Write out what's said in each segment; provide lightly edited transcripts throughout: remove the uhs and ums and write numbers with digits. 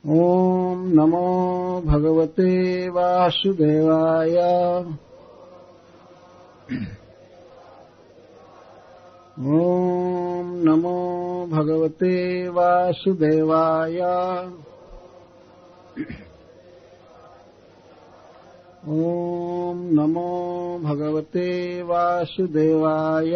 ओम नमो भगवते वासुदेवाय। ओम नमो भगवते वासुदेवाय। ओम नमो भगवते वासुदेवाय।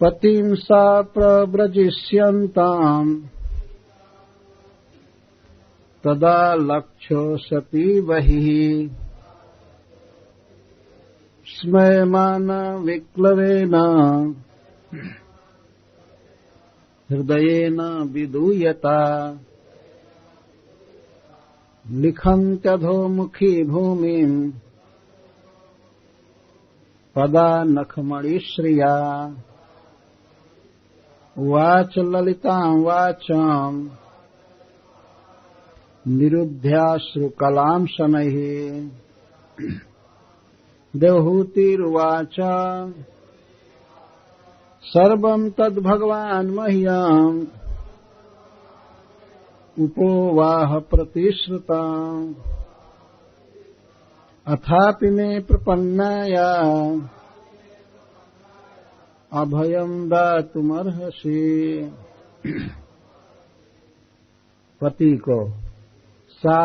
पतिं सा प्रव्रजिष्यन्ताम् तदा लक्षोऽसति बहिः स्मयमान विक्लवेन हृदयेन विदूयता लिखन्त्यधोमुखी भूमिम् पदा नखमणिश्रिया वाच ललितां वाचां निरुध्याश्रुकलां शनैः। देवहूतिरुवाच सर्वं तद्भगवान् मह्यम् उपोवाह प्रतिश्रुताम् अथापि मे प्रपन्नाया अभयं दातुमर्हसि। पति को सा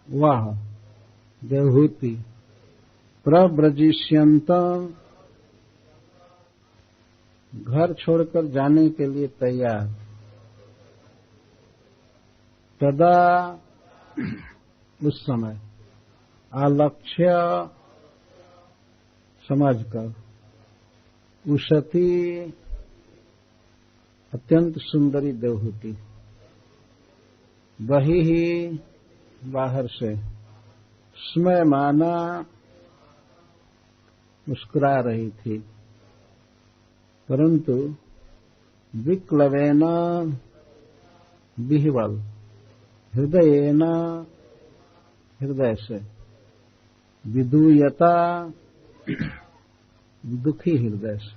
वह देवहूति प्रव्रजिष्यन्तं घर छोड़कर जाने के लिए तैयार। तदा उस समय अलक्ष्य समझकर उषती अत्यंत सुंदरी देवहूति वही ही बाहर से स्मयमाना मुस्कुरा रही थी, परंतु विक्लवेन विह्वल हृदयेन हृदय से विदूयता दुखी हृदय से।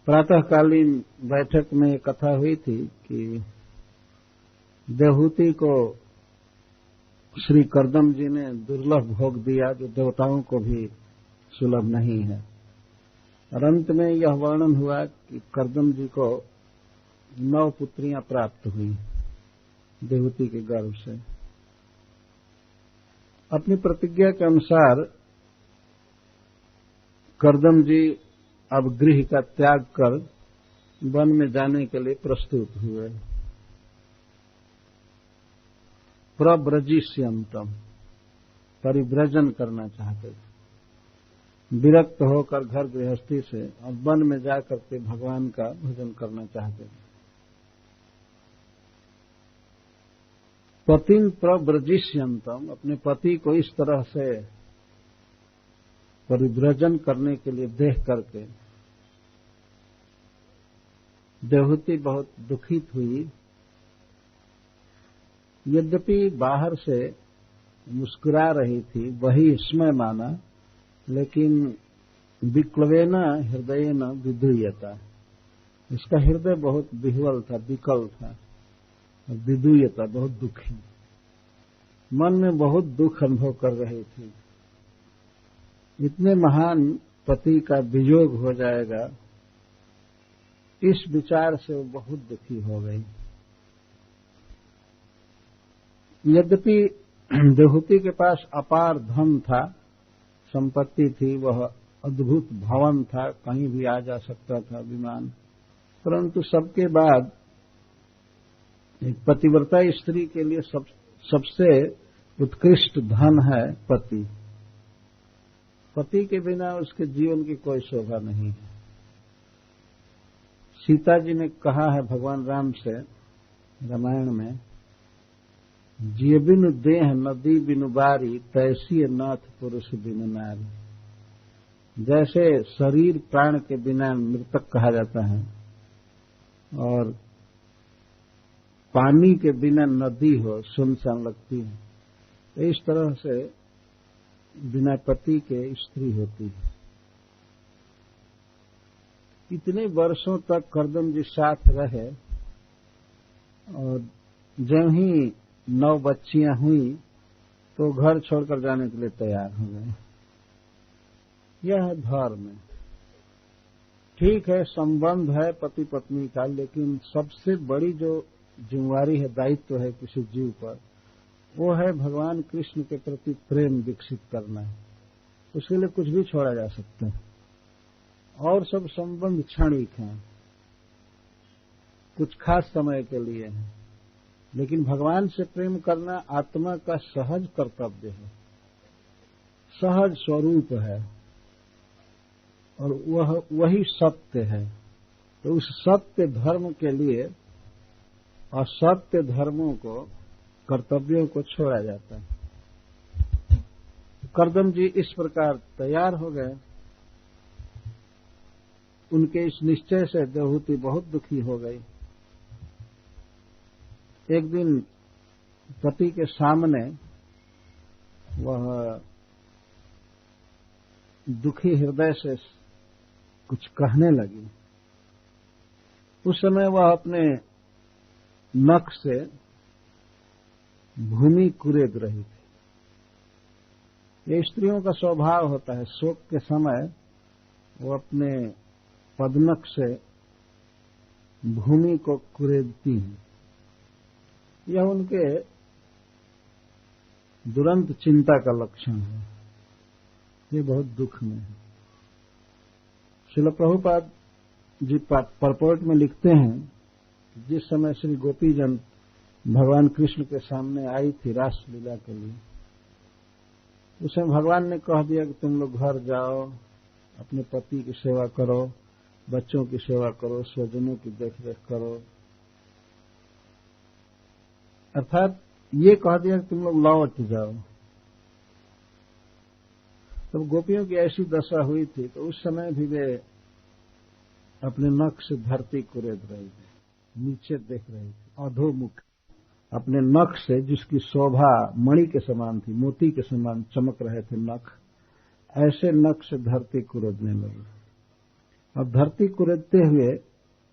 प्रातःकालीन बैठक में कथा हुई थी कि देवहूति को श्री कर्दम जी ने दुर्लभ भोग दिया जो देवताओं को भी सुलभ नहीं है। और अंत में यह वर्णन हुआ कि कर्दम जी को 9 पुत्रियां प्राप्त हुई देवहूति के गर्भ से। अपनी प्रतिज्ञा के अनुसार कर्दम जी अब गृह का त्याग कर वन में जाने के लिए प्रस्तुत हुए। प्रव्रजिष्यन्तं परिव्रजन करना चाहते थे, विरक्त होकर घर गृहस्थी से और वन में जाकर के भगवान का भजन करना चाहते थे। पतिं प्रव्रजिष्यन्तं अपने पति को इस तरह से परिव्रजन करने के लिए देख करके देवहूति बहुत दुखित हुई। यद्यपि बाहर से मुस्कुरा रही थी वही स्मयमाना, लेकिन विक्लवेन हृदयेन विदूयता, इसका हृदय बहुत विह्वल था, विकल था। विदूयता बहुत दुखी, मन में बहुत दुख अनुभव कर रही थी। इतने महान पति का वियोग हो जाएगा, इस विचार से वो बहुत दुखी हो गई। यद्यपि देवहूति के पास अपार धन था, संपत्ति थी, वह अद्भुत भवन था, कहीं भी आ जा सकता था विमान, परंतु सबके बाद एक पतिव्रता स्त्री के लिए सबसे उत्कृष्ट धन है पति। पति के बिना उसके जीवन की कोई शोभा नहीं है। सीता जी ने कहा है भगवान राम से रामायण में, जिय बिनु देह नदी बिनु बारी तैसी नाथ पुरुष बिनु नारी। जैसे शरीर प्राण के बिना मृतक कहा जाता है और पानी के बिना नदी हो सुनसान लगती है, तो इस तरह से बिना पति के स्त्री होती है। इतने वर्षों तक करदम जी साथ रहे और जब ही 9 बच्चियां हुई तो घर छोड़कर जाने के लिए तैयार हो गए। यह धर्म है। ठीक है, संबंध है पति पत्नी का, लेकिन सबसे बड़ी जो जिम्मेवारी है, दायित्व है किसी जीव पर, वो है भगवान कृष्ण के प्रति प्रेम विकसित करना है। उसके लिए कुछ भी छोड़ा जा सकता है। और सब संबंध क्षणिक हैं, कुछ खास समय के लिए हैं, लेकिन भगवान से प्रेम करना आत्मा का सहज कर्तव्य है, सहज स्वरूप है, और वही सत्य है। तो उस सत्य धर्म के लिए असत्य धर्मों को, कर्तव्यों को छोड़ा जाता है। करदम जी इस प्रकार तैयार हो गए। उनके इस निश्चय से देवहूति बहुत दुखी हो गई। एक दिन पति के सामने वह दुखी हृदय से कुछ कहने लगी। उस समय वह अपने नख से भूमि कुरेद रही थी। ये स्त्रियों का स्वभाव होता है, शोक के समय वो अपने पदनख से भूमि को कुरेदती हैं। यह उनके दुरंत चिंता का लक्षण है। ये बहुत दुख में है। श्रील प्रभुपाद जी परपोर्ट में लिखते हैं, जिस समय श्री गोपीजन भगवान कृष्ण के सामने आई थी रास लीला के लिए, उस समय भगवान ने कह दिया कि तुम लोग घर जाओ, अपने पति की सेवा करो, बच्चों की सेवा करो, स्वजनों की देखरेख करो। अर्थात ये कह दिया कि तुम लोग लौट जाओ। तब गोपियों की ऐसी दशा हुई थी, तो उस समय भी वे अपने नख से धरती कुरेद रही थी, नीचे देख रही थी, अधोमुख। अपने नख से, जिसकी शोभा मणि के समान थी, मोती के समान चमक रहे थे नख, ऐसे नख से धरती कुरेदने लगी। और धरती कुरेदते हुए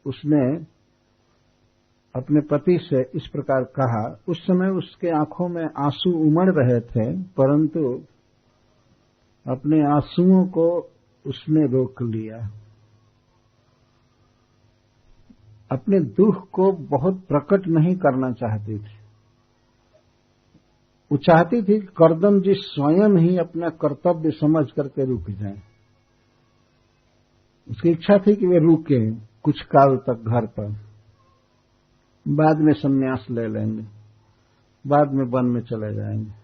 उसने अपने पति से इस प्रकार कहा। उस समय उसके आंखों में आंसू उमड़ रहे थे, परंतु अपने आंसुओं को उसने रोक लिया। अपने दुख को बहुत प्रकट नहीं करना चाहती थी। वो चाहती थी कि करदम जी स्वयं ही अपना कर्तव्य समझ करके रुक जाएं। उसकी इच्छा थी कि वे रुके कुछ काल तक घर पर, बाद में संन्यास ले लेंगे, बाद में वन में चले जाएंगे।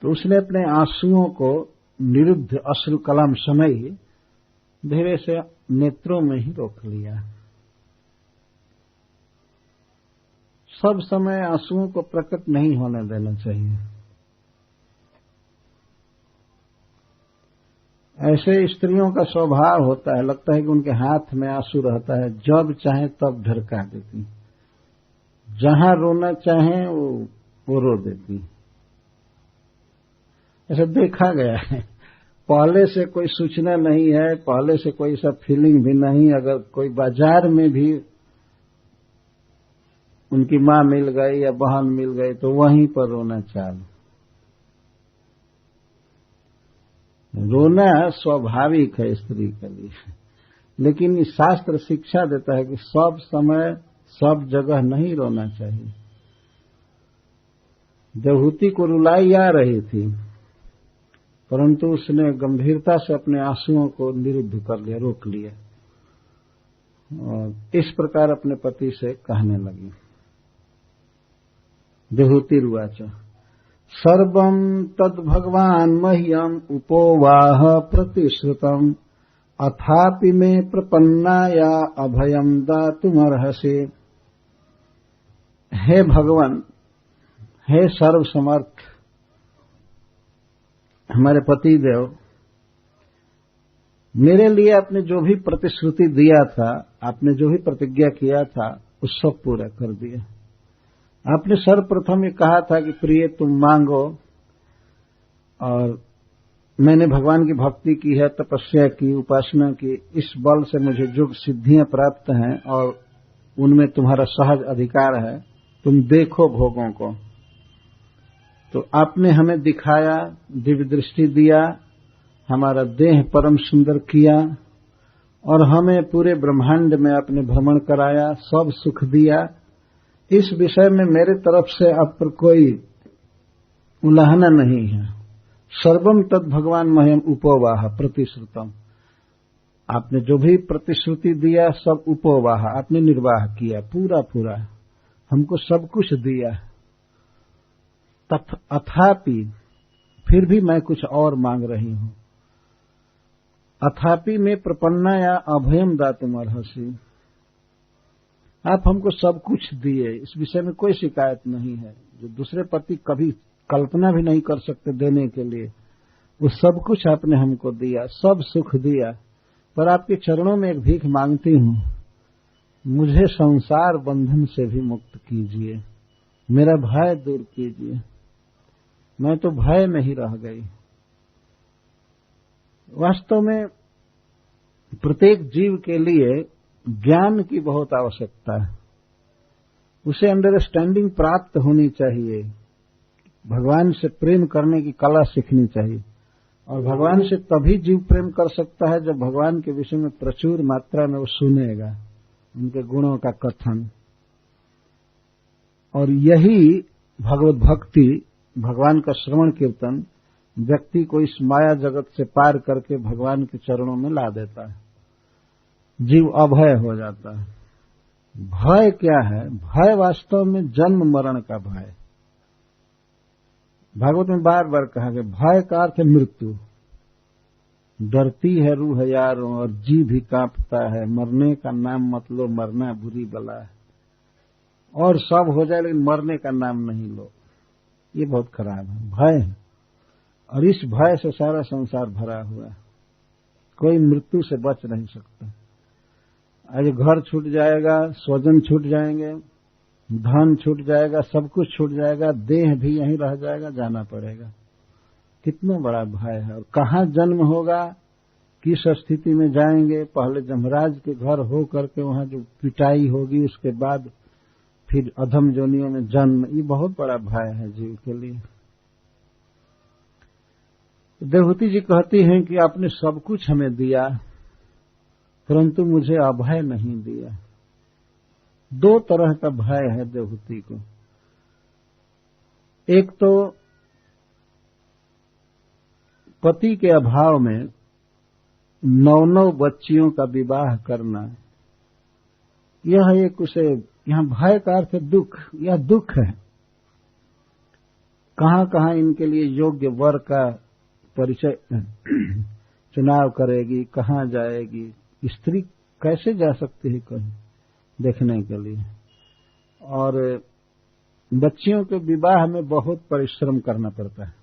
तो उसने अपने आंसुओं को निरुद्ध अश्रु कलम समय ही धीरे से नेत्रों में ही रोक लिया। सब समय आंसुओं को प्रकट नहीं होने देना चाहिए। ऐसे स्त्रियों का स्वभाव होता है, लगता है कि उनके हाथ में आंसू रहता है, जब चाहे तब ढरका देती, जहां रोना चाहे वो रो देती। ऐसा देखा गया है। पहले से कोई सूचना नहीं है, पहले से कोई सा फीलिंग भी नहीं। अगर कोई बाजार में भी उनकी मां मिल गई या बहन मिल गई तो वहीं पर रोना चालू। रोना स्वाभाविक है स्त्री के लिए, लेकिन ये शास्त्र शिक्षा देता है कि सब समय सब जगह नहीं रोना चाहिए। देवहूति को रुलाई आ रही थी, परंतु उसने गंभीरता से अपने आंसुओं को निरुद्ध कर लिया, रोक लिया, और इस प्रकार अपने पति से कहने लगी। देवहूतिरुवाच सर्वं तद् भगवान् मह्यम् उपोवाह प्रतिश्रुतम् अथापि मे प्रपन्नाया अभयम् दातुमर्हसि। हे भगवान, हे सर्वसमर्थ हमारे पति देव, मेरे लिए आपने जो भी प्रतिश्रुति दिया था, आपने जो भी प्रतिज्ञा किया था, उस सब पूरा कर दिया। आपने सर्वप्रथम ये कहा था कि प्रिय तुम मांगो और मैंने भगवान की भक्ति की है, तपस्या की, उपासना की, इस बल से मुझे जो सिद्धियां प्राप्त हैं और उनमें तुम्हारा सहज अधिकार है, तुम देखो भोगों को। तो आपने हमें दिखाया, दिव्य दृष्टि दिया, हमारा देह परम सुंदर किया और हमें पूरे ब्रह्मांड में आपने भ्रमण कराया, सब सुख दिया। इस विषय में मेरे तरफ से आप पर कोई उल्लंघना नहीं है। सर्वम तद भगवान मह्यम उपोवाह प्रतिश्रुतम। आपने जो भी प्रतिश्रुति दिया सब उपोवाह, आपने निर्वाह किया पूरा पूरा, हमको सब कुछ दिया। अथापि फिर भी मैं कुछ और मांग रही हूं। अथापि में प्रपन्ना या अभयम दातुम अर्हसि। आप हमको सब कुछ दिए, इस विषय में कोई शिकायत नहीं है। जो दूसरे पति कभी कल्पना भी नहीं कर सकते देने के लिए, वो सब कुछ आपने हमको दिया, सब सुख दिया। पर आपके चरणों में एक भीख मांगती हूं, मुझे संसार बंधन से भी मुक्त कीजिए, मेरा भय दूर कीजिए। मैं तो भय में ही रह गई। वास्तव में प्रत्येक जीव के लिए ज्ञान की बहुत आवश्यकता है, उसे अंडरस्टैंडिंग प्राप्त होनी चाहिए, भगवान से प्रेम करने की कला सीखनी चाहिए। और भगवान से तभी जीव प्रेम कर सकता है जब भगवान के विषय में प्रचुर मात्रा में वो सुनेगा, उनके गुणों का कथन। और यही भगवत भक्ति, भगवान का श्रवण कीर्तन व्यक्ति को इस माया जगत से पार करके भगवान के चरणों में ला देता है। जीव अभय हो जाता है। भय क्या है? भय वास्तव में जन्म मरण का भय। भागवत में बार बार कहा गया, भय का अर्थ है मृत्यु। डरती है रूह यारों और जी भी कांपता है, मरने का नाम मत लो, मरना बुरी बला है। और सब हो जाए लेकिन मरने का नाम नहीं लो, ये बहुत खराब है। भय है, और इस भय से सारा संसार भरा हुआ है। कोई मृत्यु से बच नहीं सकता। आज घर छूट जाएगा, स्वजन छूट जाएंगे, धन छूट जाएगा, सब कुछ छूट जाएगा, देह भी यहीं रह जाएगा, जाना पड़ेगा। कितना बड़ा भय है। और कहाँ जन्म होगा, किस स्थिति में जाएंगे, पहले जमराज के घर हो करके वहां जो पिटाई होगी, उसके बाद फिर अधम जोनियों में जन्म, ये बहुत बड़ा भय है जीव के लिए। देवहूति जी कहती हैं कि आपने सब कुछ हमें दिया, परंतु मुझे अभय नहीं दिया। दो तरह का भय है देवहूति को। एक तो पति के अभाव में 9 बच्चियों का विवाह करना, यह एक उसे, यहां भय का अर्थ है दुख, यह दुख है। कहां कहां इनके लिए योग्य वर का परिचय चुनाव करेगी, कहां जाएगी, स्त्री कैसे जा सकती है कहीं देखने के लिए। और बच्चियों के विवाह में बहुत परिश्रम करना पड़ता है,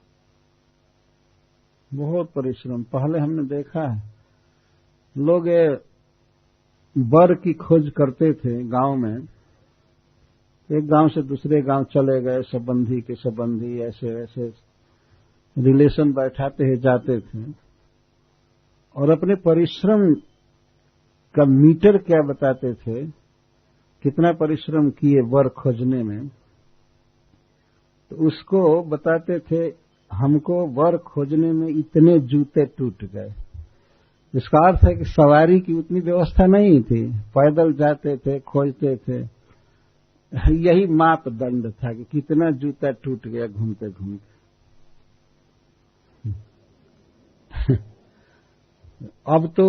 बहुत परिश्रम। पहले हमने देखा है लोग वर की खोज करते थे गांव में, एक गांव से दूसरे गांव चले गए, संबंधी के संबंधी, ऐसे ऐसे रिलेशन बैठाते हैं, जाते थे, और अपने परिश्रम का मीटर क्या बताते थे, कितना परिश्रम किए वर खोजने में, तो उसको बताते थे हमको वर खोजने में इतने जूते टूट गए। इसका अर्थ है कि सवारी की उतनी व्यवस्था नहीं थी, पैदल जाते थे, खोजते थे। यही मापदंड था कि कितना जूता टूट गया घूमते घूमते। अब तो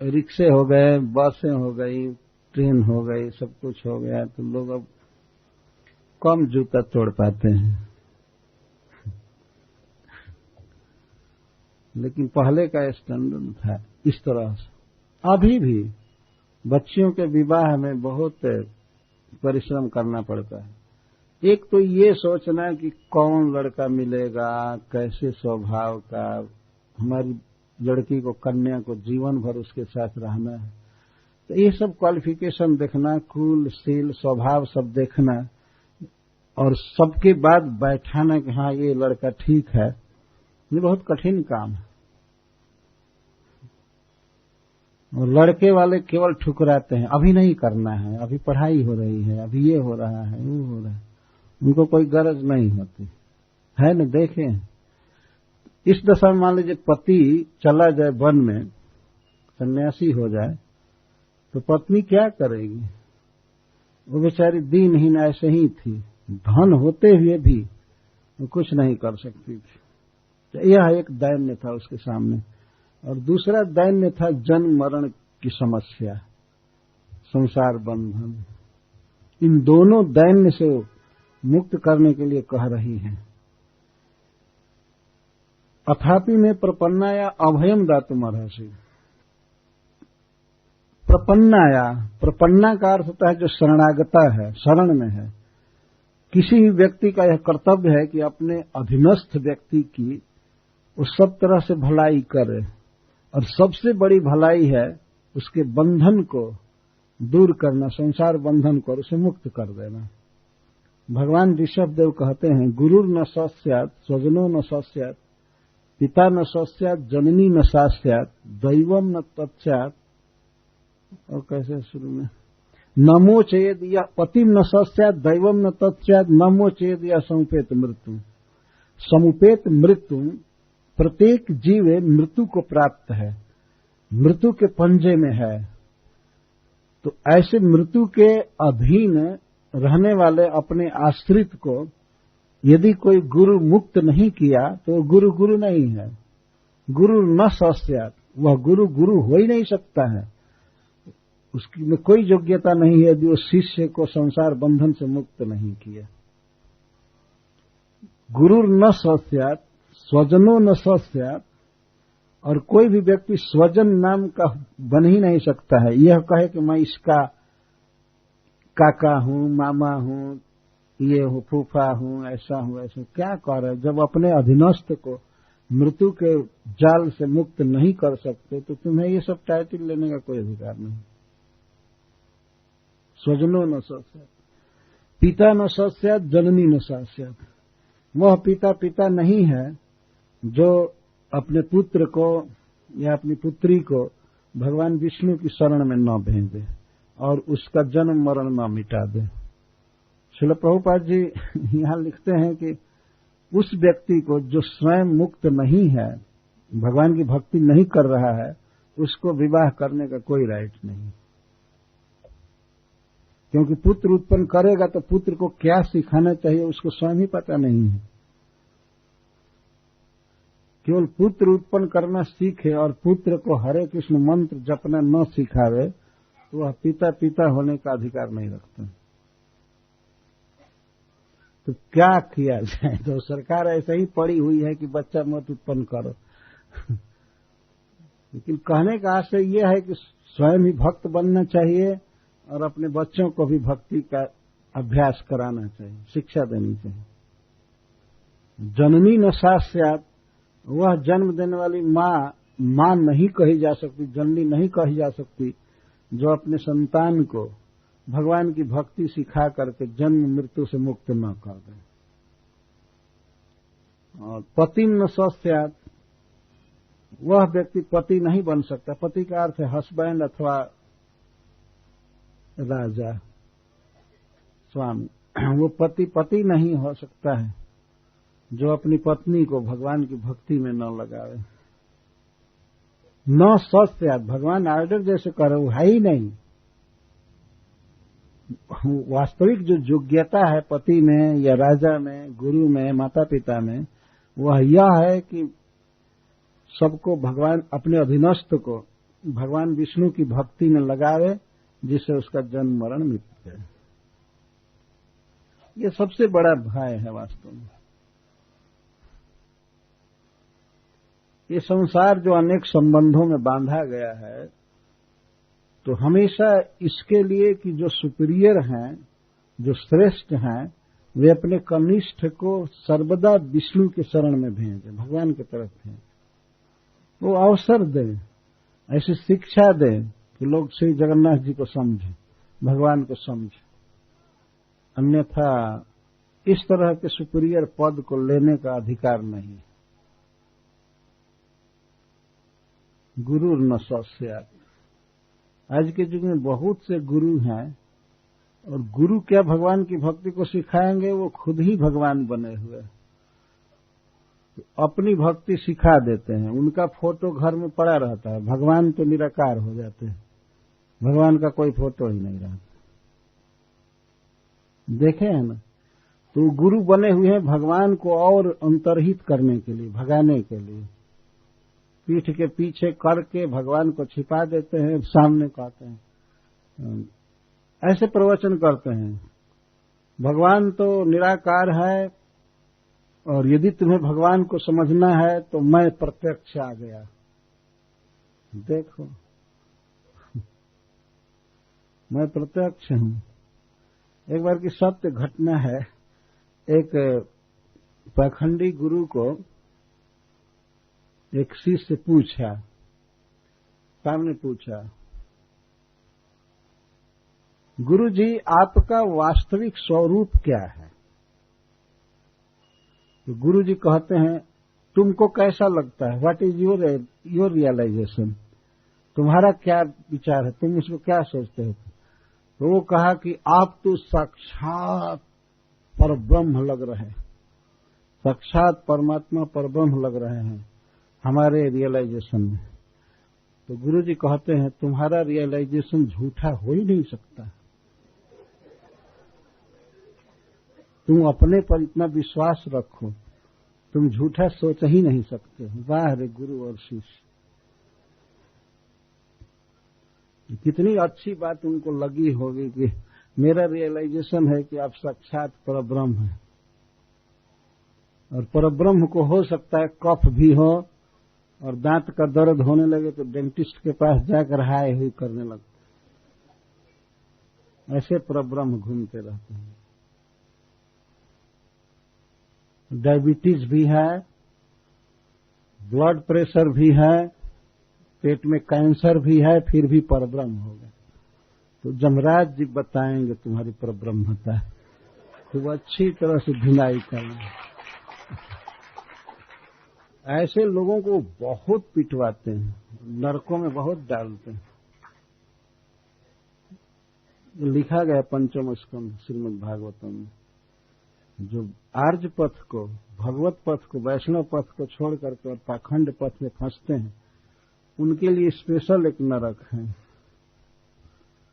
रिक्शे हो गए, बसें हो गई, ट्रेन हो गई, सब कुछ हो गया, तो लोग अब कम जूता तोड़ पाते हैं। लेकिन पहले का स्टैंडर्ड था इस तरह से। अभी भी बच्चियों के विवाह में बहुत परिश्रम करना पड़ता है। एक तो ये सोचना कि कौन लड़का मिलेगा, कैसे स्वभाव का, हमारी लड़की को, कन्या को जीवन भर उसके साथ रहना है, तो ये सब क्वालिफिकेशन देखना, कुल शील स्वभाव सब देखना, और सबके बाद बैठाना कि हाँ ये लड़का ठीक है, ये बहुत कठिन काम है। और लड़के वाले केवल ठुकराते हैं, अभी नहीं करना है, अभी पढ़ाई हो रही है, अभी ये हो रहा है, वो हो रहा है, उनको कोई गरज नहीं होती है न। देखें, इस दशा में मान लीजिए पति चला जाए वन में, सन्यासी हो जाए, तो पत्नी क्या करेगी? वो बेचारी दीनहीन ऐसे ही थी, धन होते हुए भी वो कुछ नहीं कर सकती थी। तो यह एक दैन्य था उसके सामने। और दूसरा दैन्य था जन्म मरण की समस्या, संसार बंधन। इन दोनों दैन्य से मुक्त करने के लिए कह रही हैं। अथापि में प्रपन्नाया अभयम दातुम अर्हसि। प्रपन्नाया, प्रपन्ना का अर्थ होता है जो शरणागता है, शरण में है। किसी भी व्यक्ति का यह कर्तव्य है कि अपने अधीनस्थ व्यक्ति की वो सब तरह से भलाई करे, और सबसे बड़ी भलाई है उसके बंधन को दूर करना, संसार बंधन को, उसे मुक्त कर देना। भगवान ऋषभदेव कहते हैं, गुरु न सस्यात् स्वजनो न सस्यात् पिता न सस्यात् जननी न सास्यात् दैवम न तत्स्यात्। और कैसे शुरू में, नमो चेद या पतिम न सस्यात् दैवम न तत्स्यात् नमो चेद या समुपेत मृत्यु। समुपेत मृत्यु, प्रत्येक जीव मृत्यु को प्राप्त है, मृत्यु के पंजे में है। तो ऐसे मृत्यु के अधीन रहने वाले अपने आश्रित को यदि कोई गुरु मुक्त नहीं किया तो गुरु गुरु नहीं है। गुरु न सस्यात्, वह गुरु गुरु हो ही नहीं सकता है, उसकी में कोई योग्यता नहीं है यदि वो शिष्य को संसार बंधन से मुक्त नहीं किया। गुरु न सस्यात् स्वजनो न सस्यात्, और कोई भी व्यक्ति स्वजन नाम का बन ही नहीं सकता है। यह कहे कि मैं इसका काका हूं, मामा हूं, ये हूं, फूफा हूं, ऐसा हूं, ऐसा क्या कह रहे? जब अपने अधीनस्थ को मृत्यु के जाल से मुक्त नहीं कर सकते तो तुम्हें ये सब टाइटल लेने का कोई अधिकार नहीं। स्वजनो न सस्यात्, पिता न सस्यात् जननी न सास्यात्। वह पिता नहीं है जो अपने पुत्र को या अपनी पुत्री को भगवान विष्णु की शरण में न भेजे और उसका जन्म मरण न मिटा दे। श्रील प्रभुपाद जी यहाँ लिखते हैं कि उस व्यक्ति को जो स्वयं मुक्त नहीं है, भगवान की भक्ति नहीं कर रहा है, उसको विवाह करने का कोई राइट नहीं। क्योंकि पुत्र उत्पन्न करेगा तो पुत्र को क्या सिखाना चाहिए उसको स्वयं ही पता नहीं है। केवल पुत्र उत्पन्न करना सीखे और पुत्र को हरे कृष्ण मंत्र जपना न सिखावे तो वह पिता होने का अधिकार नहीं रखता। तो क्या किया जाए? तो सरकार ऐसे ही पड़ी हुई है कि बच्चा मत उत्पन्न करो। लेकिन कहने का आशय यह है कि स्वयं ही भक्त बनना चाहिए और अपने बच्चों को भी भक्ति का अभ्यास कराना चाहिए, शिक्षा देनी चाहिए। जननी न सास्यात्, वह जन्म देने वाली मां नहीं कही जा सकती, जननी नहीं कही जा सकती जो अपने संतान को भगवान की भक्ति सिखा करके जन्म मृत्यु से मुक्त न कर दे। और पति न सस्यात्, वह व्यक्ति पति नहीं बन सकता। पति का अर्थ है हस्बैंड अथवा राजा, स्वामी। वो पति नहीं हो सकता है जो अपनी पत्नी को भगवान की भक्ति में न लगावे। न सस्यात्, भगवान आर्डर जैसे करे वो है ही नहीं। वास्तविक जो योग्यता है पति में या राजा में, गुरु में, माता पिता में, वह यह है कि सबको भगवान, अपने अधीनस्थ को भगवान विष्णु की भक्ति में लगावे जिससे उसका जन्म मरण मिट जाए। ये सबसे बड़ा भय है वास्तव में। ये संसार जो अनेक संबंधों में बांधा गया है, तो हमेशा इसके लिए कि जो सुपीरियर हैं, जो श्रेष्ठ हैं, वे अपने कनिष्ठ को सर्वदा विष्णु के शरण में भेजें, भगवान की तरफ भेजें। वो अवसर दें, ऐसी शिक्षा दें कि लोग श्री जगन्नाथ जी को समझें, भगवान को समझें। अन्यथा इस तरह के सुपीरियर पद को लेने का अधिकार नहीं। गुरु न सस्यात्, आज के युग में बहुत से गुरु हैं, और गुरु क्या भगवान की भक्ति को सिखाएंगे, वो खुद ही भगवान बने हुए अपनी भक्ति सिखा देते हैं। उनका फोटो घर में पड़ा रहता है, भगवान तो निराकार हो जाते हैं, भगवान का कोई फोटो ही नहीं रहता। देखे हैं ना, तो गुरु बने हुए हैं भगवान को और अंतर्हित करने के लिए, भगाने के लिए। पीठ के पीछे करके भगवान को छिपा देते हैं, सामने कहते हैं, ऐसे प्रवचन करते हैं। भगवान तो निराकार है, और यदि तुम्हें भगवान को समझना है तो मैं प्रत्यक्ष आ गया। देखो, मैं प्रत्यक्ष हूं। एक बार की सत्य घटना है। एक पाखंडी गुरु को एक शिष्य पूछा, सामने पूछा, गुरु जी आपका वास्तविक स्वरूप क्या है? तो गुरु जी कहते हैं, तुमको कैसा लगता है? What is your realization? तुम्हारा क्या विचार है, तुम उसको क्या सोचते हो? तो वो कहा कि आप तो साक्षात परब्रह्म लग रहे हैं, साक्षात परमात्मा परब्रह्म लग रहे हैं हमारे रियलाइजेशन में। तो गुरु जी कहते हैं, तुम्हारा रियलाइजेशन झूठा हो ही नहीं सकता। तुम अपने पर इतना विश्वास रखो, तुम झूठा सोच ही नहीं सकते। वाह रे गुरु और शिष्य, कितनी अच्छी बात उनको लगी होगी कि मेरा रियलाइजेशन है कि आप साक्षात परब्रह्म हैं। और परब्रह्म को हो सकता है कफ भी हो और दांत का दर्द होने लगे तो डेंटिस्ट के पास जाकर हाय हुई करने लगते, ऐसे परब्रह्म घूमते रहते हैं। डायबिटीज भी है, ब्लड प्रेशर भी है, पेट में कैंसर भी है, फिर भी परब्रह्म होगा। तो जमराज जी बताएंगे तुम्हारी परब्रह्मता, खूब अच्छी तरह से ढुलाई करेंगे। ऐसे लोगों को बहुत पिटवाते हैं, नरकों में बहुत डालते हैं। लिखा गया पंचम स्कंद श्रीमद् भागवतम में, जो आर्य पथ को, भगवत पथ को, वैष्णव पथ को छोड़ करके और पाखंड पथ में फंसते हैं, उनके लिए स्पेशल एक नरक है।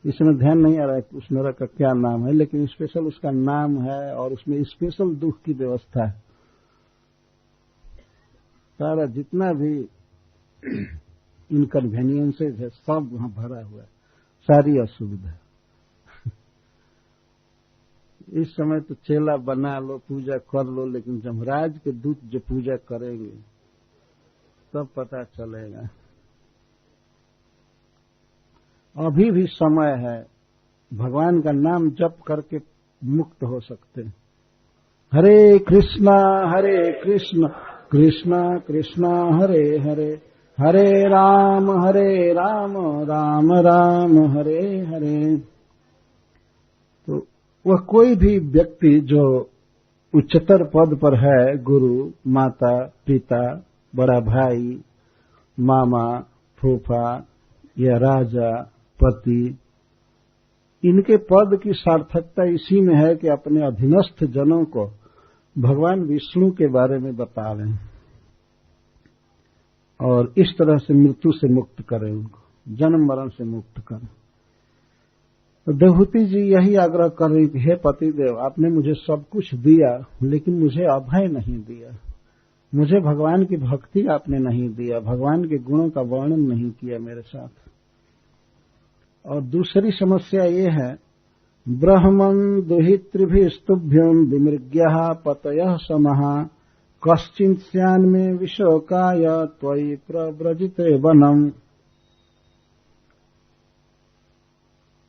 इसमें ध्यान नहीं आ रहा है उस नरक का क्या नाम है, लेकिन स्पेशल उसका नाम है और उसमें स्पेशल दुख की व्यवस्था है। सारा जितना भी इनकन्वीनियंसेज है सब वहां भरा हुआ है, सारी असुविधा। इस समय तो चेला बना लो, पूजा कर लो, लेकिन जमराज के दूत जो पूजा करेंगे तब पता चलेगा। अभी भी समय है, भगवान का नाम जप करके मुक्त हो सकते हैं। हरे कृष्णा कृष्णा कृष्णा हरे हरे, हरे राम राम राम हरे हरे। तो वह कोई भी व्यक्ति जो उच्चतर पद पर है, गुरु, माता, पिता, बड़ा भाई, मामा, फूफा या राजा, पति, इनके पद की सार्थकता इसी में है कि अपने अधीनस्थ जनों को भगवान विष्णु के बारे में बता लें और इस तरह से मृत्यु से मुक्त करें, उनको जन्म मरण से मुक्त करें। तो देवहूति जी यही आग्रह कर रही थी, हे पतिदेव, आपने मुझे सब कुछ दिया लेकिन मुझे अभय नहीं दिया, मुझे भगवान की भक्ति आपने नहीं दिया, भगवान के गुणों का वर्णन नहीं किया मेरे साथ। और दूसरी समस्या ये है, ब्रह्मन् दुहितृभिस्तुभ्यं विमृग्यः पतयः समः कश्चिन्स्यान्मे विशोकाय त्वयि प्रव्रजिते वनम्।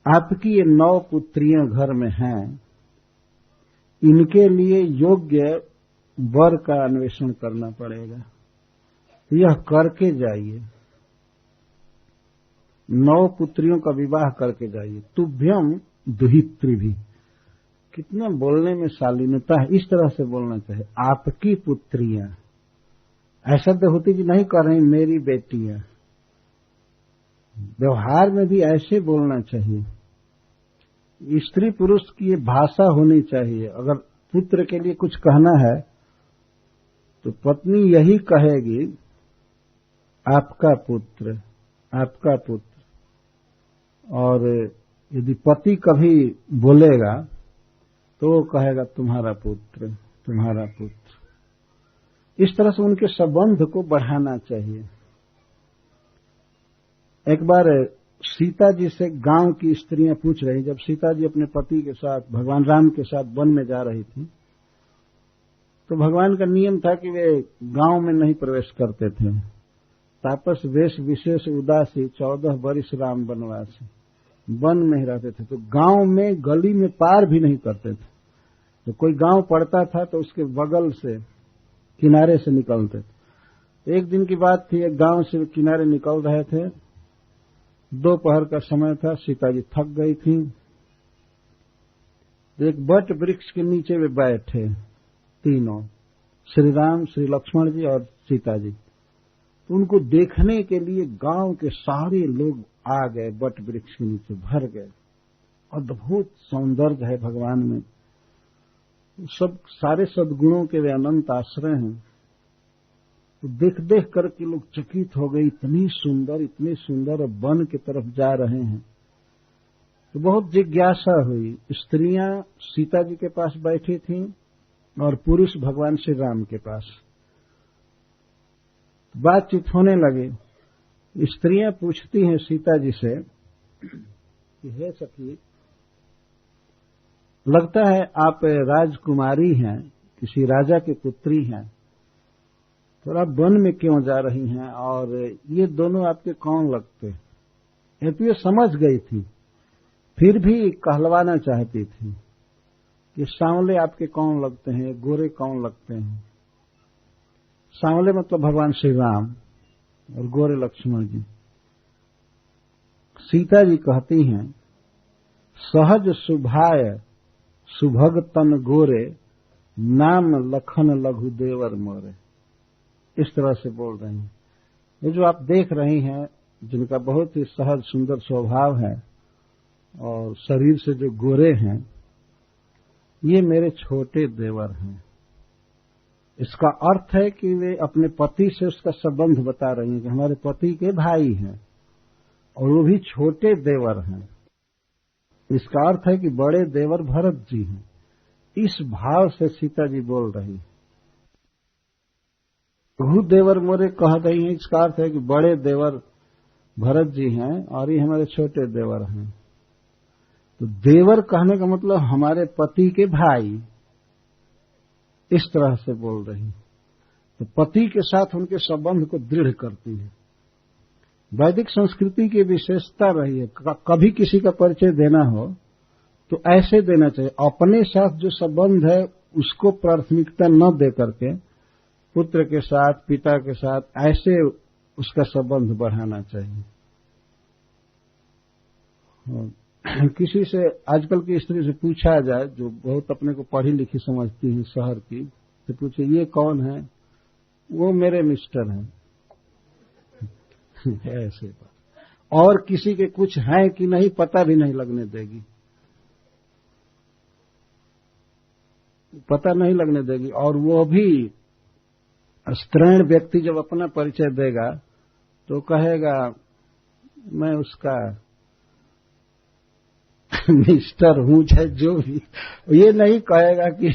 आपकी ये 9 पुत्रियां घर में हैं, इनके लिए योग्य वर का अन्वेषण करना पड़ेगा, यह करके जाइए। 9 पुत्रियों का विवाह करके जाइए। तुभ्यम दुहित्री भी, कितना बोलने में शालीनता है, इस तरह से बोलना चाहिए, आपकी पुत्रियां। ऐसा देवहूति जी नहीं कर रही मेरी बेटियां, व्यवहार में भी ऐसे बोलना चाहिए। स्त्री पुरुष की ये भाषा होनी चाहिए। अगर पुत्र के लिए कुछ कहना है तो पत्नी यही कहेगी, आपका पुत्र, आपका पुत्र। और यदि पति कभी बोलेगा तो वो कहेगा तुम्हारा पुत्र, तुम्हारा पुत्र। इस तरह से उनके संबंध को बढ़ाना चाहिए। एक बार सीता जी से गांव की स्त्रियां पूछ रही, जब सीता जी अपने पति के साथ, भगवान राम के साथ वन में जा रही थी, तो भगवान का नियम था कि वे गांव में नहीं प्रवेश करते थे। तापस वेश विशेष उदासी 14 वर्ष राम वनवासी, वन में ही रहते थे। तो गांव में गली में पार भी नहीं करते थे। तो कोई गांव पड़ता था तो उसके बगल से, किनारे से निकलते थे। एक दिन की बात थी, एक गांव से किनारे निकल रहे थे। दोपहर का समय था, सीता जी थक गई थी। एक बट वृक्ष के नीचे वे बैठे तीनों, श्री राम, श्री लक्ष्मण जी और सीता जी। तो उनको देखने के लिए गांव के सारे लोग आ गए, बट वृक्ष के नीचे भर गए। अद्भुत सौंदर्य है भगवान में, सब सारे सद्गुणों के वे अनंत आश्रय हैं। तो देख देख करके लोग चकित हो गए, इतनी सुंदर, और वन की तरफ जा रहे हैं। तो बहुत जिज्ञासा हुई। स्त्रियां सीता जी के पास बैठी थीं और पुरुष भगवान श्री राम के पास। बातचीत होने लगी। स्त्रियां पूछती हैं सीता जी से कि हे सखी, लगता है आप राजकुमारी हैं, किसी राजा की पुत्री हैं, तो आप वन में क्यों जा रही हैं, और ये दोनों आपके कौन लगते? ये तो ये समझ गई थी, फिर भी कहलवाना चाहती थी कि सांवले आपके कौन लगते हैं, गोरे कौन लगते हैं। सांवले मतलब भगवान श्री राम और गोरे लक्ष्मण जी। सीता जी कहती हैं, सहज सुभाय सुभग तन गोरे, नाम लखन लघु देवर मोरे। इस तरह से बोल रही हैं। ये जो आप देख रही हैं, जिनका बहुत ही सहज सुंदर स्वभाव है और शरीर से जो गोरे हैं, ये मेरे छोटे देवर हैं। इसका अर्थ है कि वे अपने पति से उसका संबंध बता रही हैं कि हमारे पति के भाई हैं और वो भी छोटे देवर हैं। इसका अर्थ है कि बड़े देवर भरत जी हैं। इस भाव से सीता जी बोल रही है। प्रभु देवर मोरे कह रही हैं, इसका अर्थ है कि बड़े देवर भरत जी हैं और ये हमारे छोटे देवर हैं। तो देवर कहने का मतलब हमारे पति के भाई, इस तरह से बोल रही। तो पति के साथ उनके संबंध को दृढ़ करती है। वैदिक संस्कृति की विशेषता रही है, कभी किसी का परिचय देना हो तो ऐसे देना चाहिए। अपने साथ जो संबंध है उसको प्राथमिकता न दे करके पुत्र के साथ, पिता के साथ ऐसे उसका संबंध बढ़ाना चाहिए। किसी से, आजकल की स्त्री से पूछा जाए, जो बहुत अपने को पढ़ी लिखी समझती है शहर की, तो पूछे ये कौन है, वो मेरे मिस्टर हैं। ऐसे बात। और किसी के कुछ है कि नहीं पता भी नहीं लगने देगी, पता नहीं लगने देगी। और वो भी स्त्रीण व्यक्ति जब अपना परिचय देगा तो कहेगा मैं उसका मिस्टर हूं, चाहे जो भी। ये नहीं कहेगा कि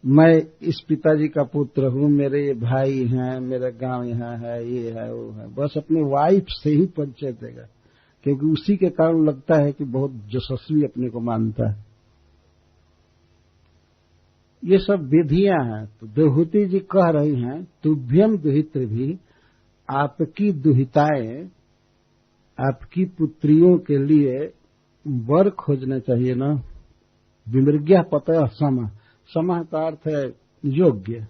मैं इस पिताजी का पुत्र हूं, मेरे ये भाई हैं, मेरा गांव यहाँ है, ये है, वो है। बस अपने वाइफ से ही परिचय देगा, क्योंकि उसी के कारण लगता है कि बहुत यशस्वी अपने को मानता है। ये सब विधियां हैं। तो देवहूति जी कह रही हैं, तुभ्यम दुहित्र भी, आपकी दुहिताएं, आपकी पुत्रियों के लिए वर खोजना चाहिए ना। विमृग्या पतः सम, सम का अर्थ है योग्य,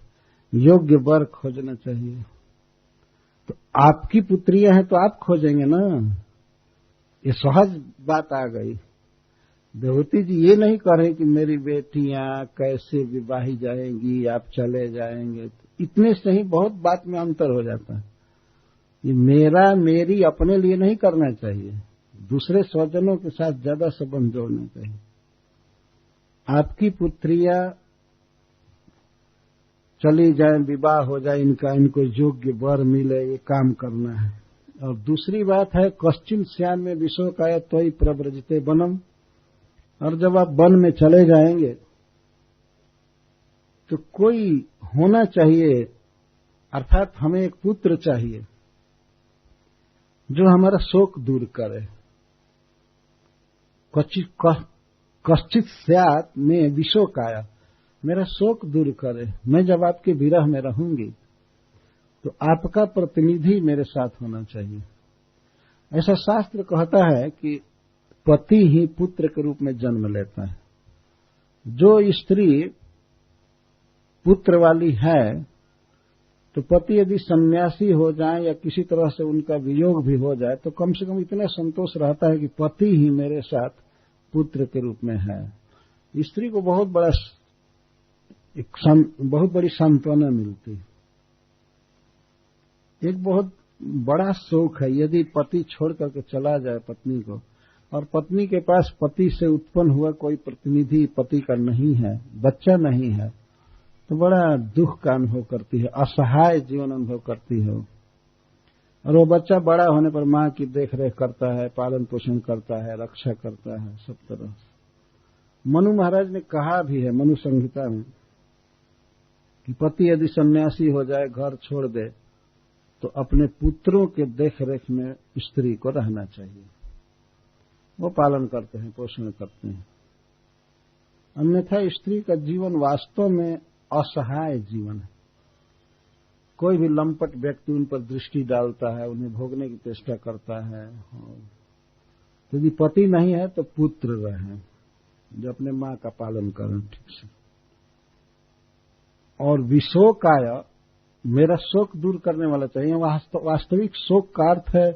योग्य वर खोजना चाहिए। तो आपकी पुत्रियां हैं तो आप खोजेंगे ना। ये सहज बात आ गई। देवहूति जी ये नहीं कह रहे कि मेरी बेटियां कैसे विवाही जाएंगी, आप चले जाएंगे। तो इतने से ही बहुत बात में अंतर हो जाता है। ये मेरा मेरी अपने लिए नहीं करना चाहिए, दूसरे स्वजनों के साथ ज्यादा संबंध जोड़ना चाहिए। आपकी पुत्रियां चली जाए, विवाह हो जाए, इनको योग्य वर मिले, ये काम करना है। और दूसरी बात है कश्चिन स्यान में विशोकाय त्वयि प्रव्रजते वनम, और जब आप वन में चले जाएंगे तो कोई होना चाहिए, अर्थात हमें एक पुत्र चाहिए जो हमारा शोक दूर करे। कश्चित स्यात् में विशोकाय, मेरा शोक दूर करे। मैं जब आपके विरह में रहूंगी तो आपका प्रतिनिधि मेरे साथ होना चाहिए। ऐसा शास्त्र कहता है कि पति ही पुत्र के रूप में जन्म लेता है। जो स्त्री पुत्र वाली है तो पति यदि सन्यासी हो जाए या किसी तरह से उनका वियोग भी हो जाए तो कम से कम इतना संतोष रहता है कि पति ही मेरे साथ पुत्र के रूप में है। स्त्री को बहुत बड़ी सांत्वना मिलती है। एक बहुत बड़ा शोक है यदि पति छोड़ करके चला जाए पत्नी को, और पत्नी के पास पति से उत्पन्न हुआ कोई प्रतिनिधि पति का नहीं है, बच्चा नहीं है, तो बड़ा दुख का अनुभव करती है, असहाय जीवन अनुभव करती है। और वो बच्चा बड़ा होने पर मां की देखरेख करता है, पालन पोषण करता है, रक्षा करता है सब तरह से। मनु महाराज ने कहा भी है मनु संहिता में कि पति यदि सन्यासी हो जाए, घर छोड़ दे, तो अपने पुत्रों के देखरेख में स्त्री को रहना चाहिए। वो पालन करते हैं, पोषण करते हैं। अन्यथा स्त्री का जीवन वास्तव में असहाय जीवन है। कोई भी लंपट व्यक्ति उन पर दृष्टि डालता है, उन्हें भोगने की चेष्टा करता है। यदि पति नहीं है तो पुत्र रहे जो अपने मां का पालन करें ठीक से। और विशोकाय, मेरा शोक दूर करने वाला चाहिए। वास्तविक शोक का अर्थ है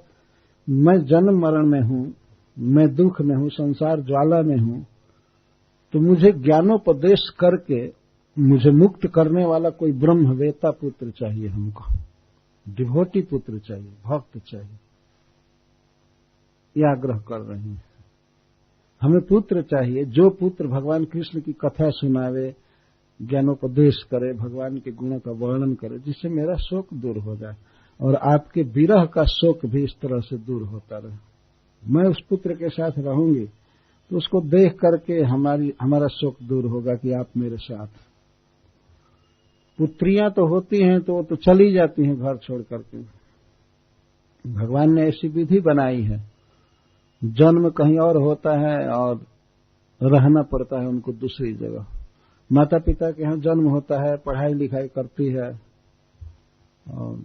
मैं जन्म मरण में हूं, मैं दुख में हूं, संसार ज्वाला में हूं, तो मुझे ज्ञानोपदेश करके मुझे मुक्त करने वाला कोई ब्रह्मवेता पुत्र चाहिए। हमको डिवोटी पुत्र चाहिए, भक्त चाहिए। यह आग्रह कर रहे हैं। हमें पुत्र चाहिए जो पुत्र भगवान कृष्ण की कथा सुनावे, ज्ञानोपदेश करे, भगवान के गुणों का वर्णन करे, जिससे मेरा शोक दूर हो जाए और आपके विरह का शोक भी इस तरह से दूर होता रहे। मैं उस पुत्र के साथ रहूंगी तो उसको देख करके हमारा शोक दूर होगा कि आप मेरे साथ। पुत्रियां तो होती हैं तो वो तो चली जाती हैं घर छोड़ करके। भगवान ने ऐसी विधि बनाई है, जन्म कहीं और होता है और रहना पड़ता है उनको दूसरी जगह। माता पिता के यहाँ जन्म होता है, पढ़ाई लिखाई करती है और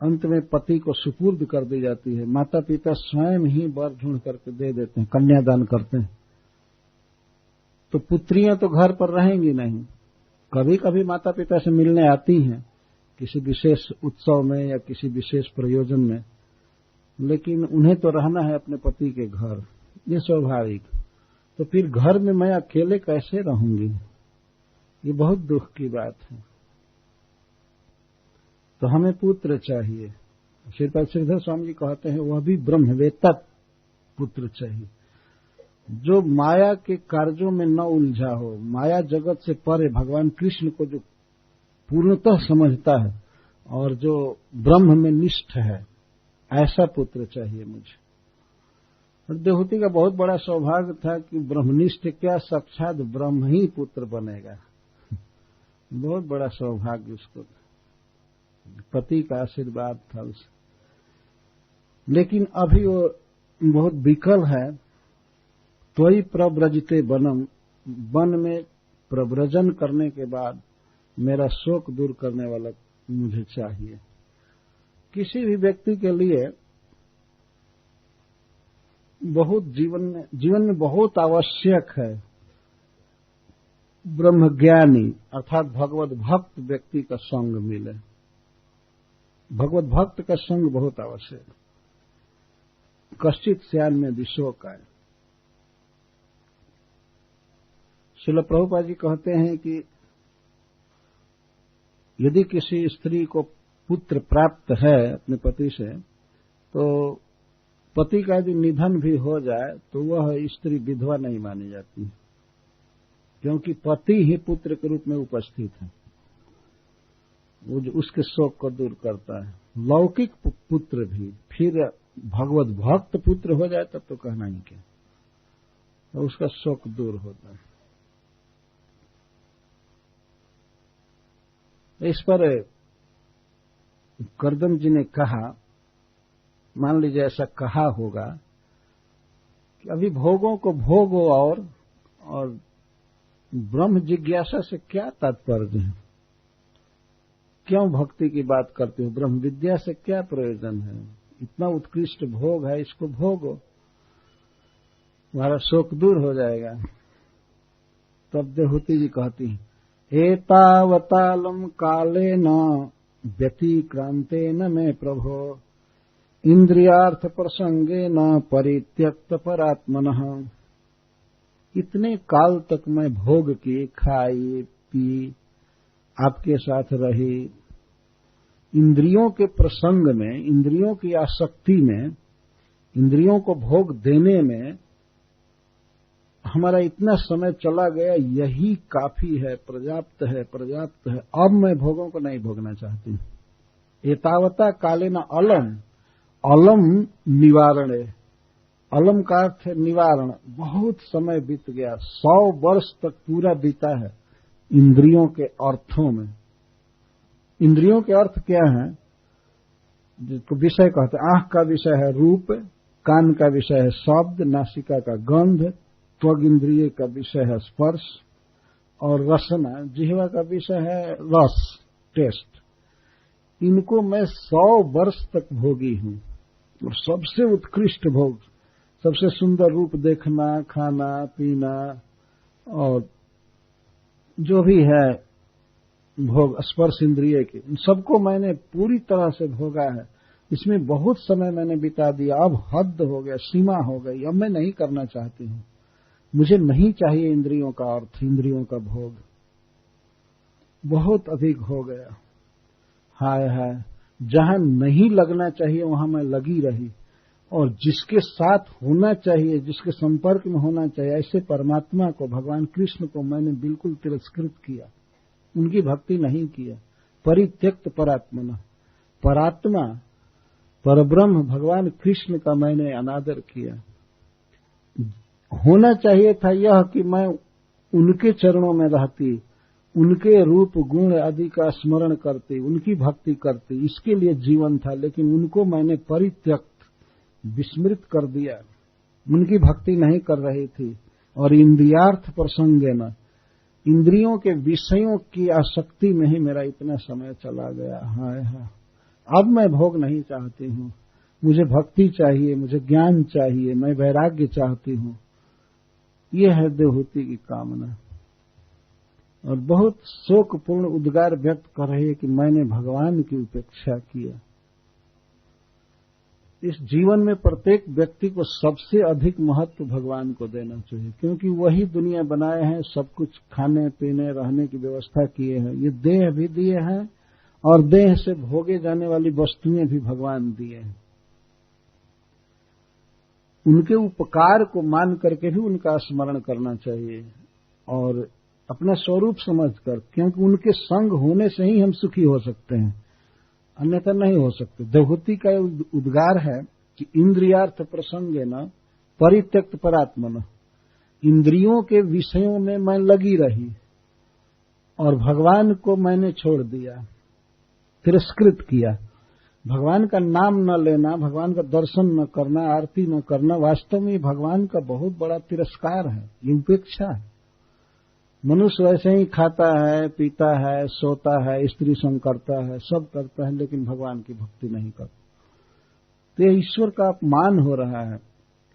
अंत में पति को सुपुर्द कर दी जाती है। माता पिता स्वयं ही वर ढूंढ करके दे देते हैं, कन्यादान करते हैं। तो पुत्रियां तो घर पर रहेंगी नहीं, कभी कभी माता पिता से मिलने आती हैं किसी विशेष उत्सव में या किसी विशेष प्रयोजन में, लेकिन उन्हें तो रहना है अपने पति के घर, ये स्वाभाविक। तो फिर घर में मैं अकेले कैसे रहूंगी, ये बहुत दुख की बात है। तो हमें पुत्र चाहिए। श्रीपाद श्रीधर स्वामी जी कहते हैं वह भी ब्रह्मवेत्ता पुत्र चाहिए जो माया के कार्यों में न उलझा हो, माया जगत से परे भगवान कृष्ण को जो पूर्णतः समझता है और जो ब्रह्म में निष्ठ है, ऐसा पुत्र चाहिए मुझे। और देवहूति का बहुत बड़ा सौभाग्य था कि ब्रह्मनिष्ठ क्या, साक्षात ब्रह्म ही पुत्र बनेगा। बहुत बड़ा सौभाग्य उसको, पति का आशीर्वाद था उसे। लेकिन अभी वो बहुत विकल है। त्वयि प्रव्रजते वनम, वन में प्रव्रजन करने के बाद मेरा शोक दूर करने वाला मुझे चाहिए। किसी भी व्यक्ति के लिए बहुत जीवन में बहुत आवश्यक है ब्रह्मज्ञानी अर्थात भगवत भक्त व्यक्ति का संग मिले। भगवत भक्त का संग बहुत आवश्यक। कश्चित स्यान में विशोकाय। श्रील प्रभुपाद जी कहते हैं कि यदि किसी स्त्री को पुत्र प्राप्त है अपने पति से, तो पति का यदि निधन भी हो जाए तो वह स्त्री विधवा नहीं मानी जाती, क्योंकि पति ही पुत्र के रूप में उपस्थित है, वो जो उसके शोक को दूर करता है। लौकिक पुत्र भी, फिर भगवत भक्त पुत्र हो जाए तब तो कहना ही क्या, तो उसका शोक दूर होता है। इस पर करदम जी ने कहा, मान लीजिए ऐसा कहा होगा कि अभी भोगों को भोगो और ब्रह्म जिज्ञासा से क्या तात्पर्य है, क्यों भक्ति की बात करते हो, ब्रह्म विद्या से क्या प्रयोजन है, इतना उत्कृष्ट भोग है, इसको भोगो, तुम्हारा शोक दूर हो जाएगा। तब देवहूति जी कहती हैं, एतावतालम काले न व्यतिक्रांते न मे प्रभो इंद्रियार्थ प्रसंगे न परित्यक्त परात्मनः। इतने काल तक मैं भोग की, खाई पी, आपके साथ रही, इंद्रियों के प्रसंग में, इंद्रियों की आसक्ति में, इंद्रियों को भोग देने में हमारा इतना समय चला गया, यही काफी है, पर्याप्त है, पर्याप्त है, अब मैं भोगों को नहीं भोगना चाहती। एतावता काले न अलम, अलम निवारण, अलम का अर्थ है निवारण, बहुत समय बीत गया, 100 वर्ष तक पूरा बीता है इंद्रियों के अर्थों में। इंद्रियों के अर्थ क्या है, जिसको विषय कहते हैं, आंख का विषय है रूप, कान का विषय है शब्द, नासिका का गंध, त्वग इंद्रिय का विषय है स्पर्श, और रसना जिह्वा का विषय है रस, टेस्ट। इनको मैं 100 वर्ष तक भोगी हूं, और सबसे उत्कृष्ट भोग, सबसे सुंदर रूप देखना, खाना पीना, और जो भी है भोग स्पर्श इंद्रिय के, इन सबको मैंने पूरी तरह से भोगा है, इसमें बहुत समय मैंने बिता दिया, अब हद हो गया, सीमा हो गई, अब मैं नहीं करना चाहती हूं, मुझे नहीं चाहिए इंद्रियों का अर्थ, इंद्रियों का भोग, बहुत अधिक हो गया। हाय हाय, जहां नहीं लगना चाहिए वहां मैं लगी रही, और जिसके साथ होना चाहिए, जिसके संपर्क में होना चाहिए, ऐसे परमात्मा को, भगवान कृष्ण को मैंने बिल्कुल तिरस्कृत किया, उनकी भक्ति नहीं किया। परित्यक्त परात्मना, परात्मा परब्रह्म भगवान कृष्ण का मैंने अनादर किया। होना चाहिए था यह कि मैं उनके चरणों में रहती, उनके रूप गुण आदि का स्मरण करती, उनकी भक्ति करती, इसके लिए जीवन था, लेकिन उनको मैंने परित्यक्त, विस्मृत कर दिया, उनकी भक्ति नहीं कर रही थी। और इंद्रियार्थ प्रसंगेन, इंद्रियों के विषयों की आसक्ति में ही मेरा इतना समय चला गया। हाय हाय, अब मैं भोग नहीं चाहती हूँ, मुझे भक्ति चाहिए, मुझे ज्ञान चाहिए, मैं वैराग्य चाहती हूँ। यह है देवहूति की कामना, और बहुत शोकपूर्ण उद्गार व्यक्त कर रही है कि मैंने भगवान की उपेक्षा किया। इस जीवन में प्रत्येक व्यक्ति को सबसे अधिक महत्व भगवान को देना चाहिए, क्योंकि वही दुनिया बनाए हैं, सब कुछ खाने पीने रहने की व्यवस्था किए हैं, ये देह भी दिए हैं, और देह से भोगे जाने वाली वस्तुएं भी भगवान दिए हैं। उनके उपकार को मान करके भी उनका स्मरण करना चाहिए, और अपना स्वरूप समझकर, क्योंकि उनके संग होने से ही हम सुखी हो सकते हैं, अन्यथा नहीं हो सकते। देवहूति का उद्गार है कि इंद्रियार्थ प्रसंगे न परित्यक्त परात्मन, इंद्रियों के विषयों में मैं लगी रही और भगवान को मैंने छोड़ दिया, तिरस्कृत किया। भगवान का नाम न लेना, भगवान का दर्शन न करना, आरती न करना, वास्तव में भगवान का बहुत बड़ा तिरस्कार है, ये उपेक्षा है। मनुष्य वैसे ही खाता है, पीता है, सोता है, स्त्री संग करता है, सब करता है, लेकिन भगवान की भक्ति नहीं करता, तो ये ईश्वर का अपमान हो रहा है।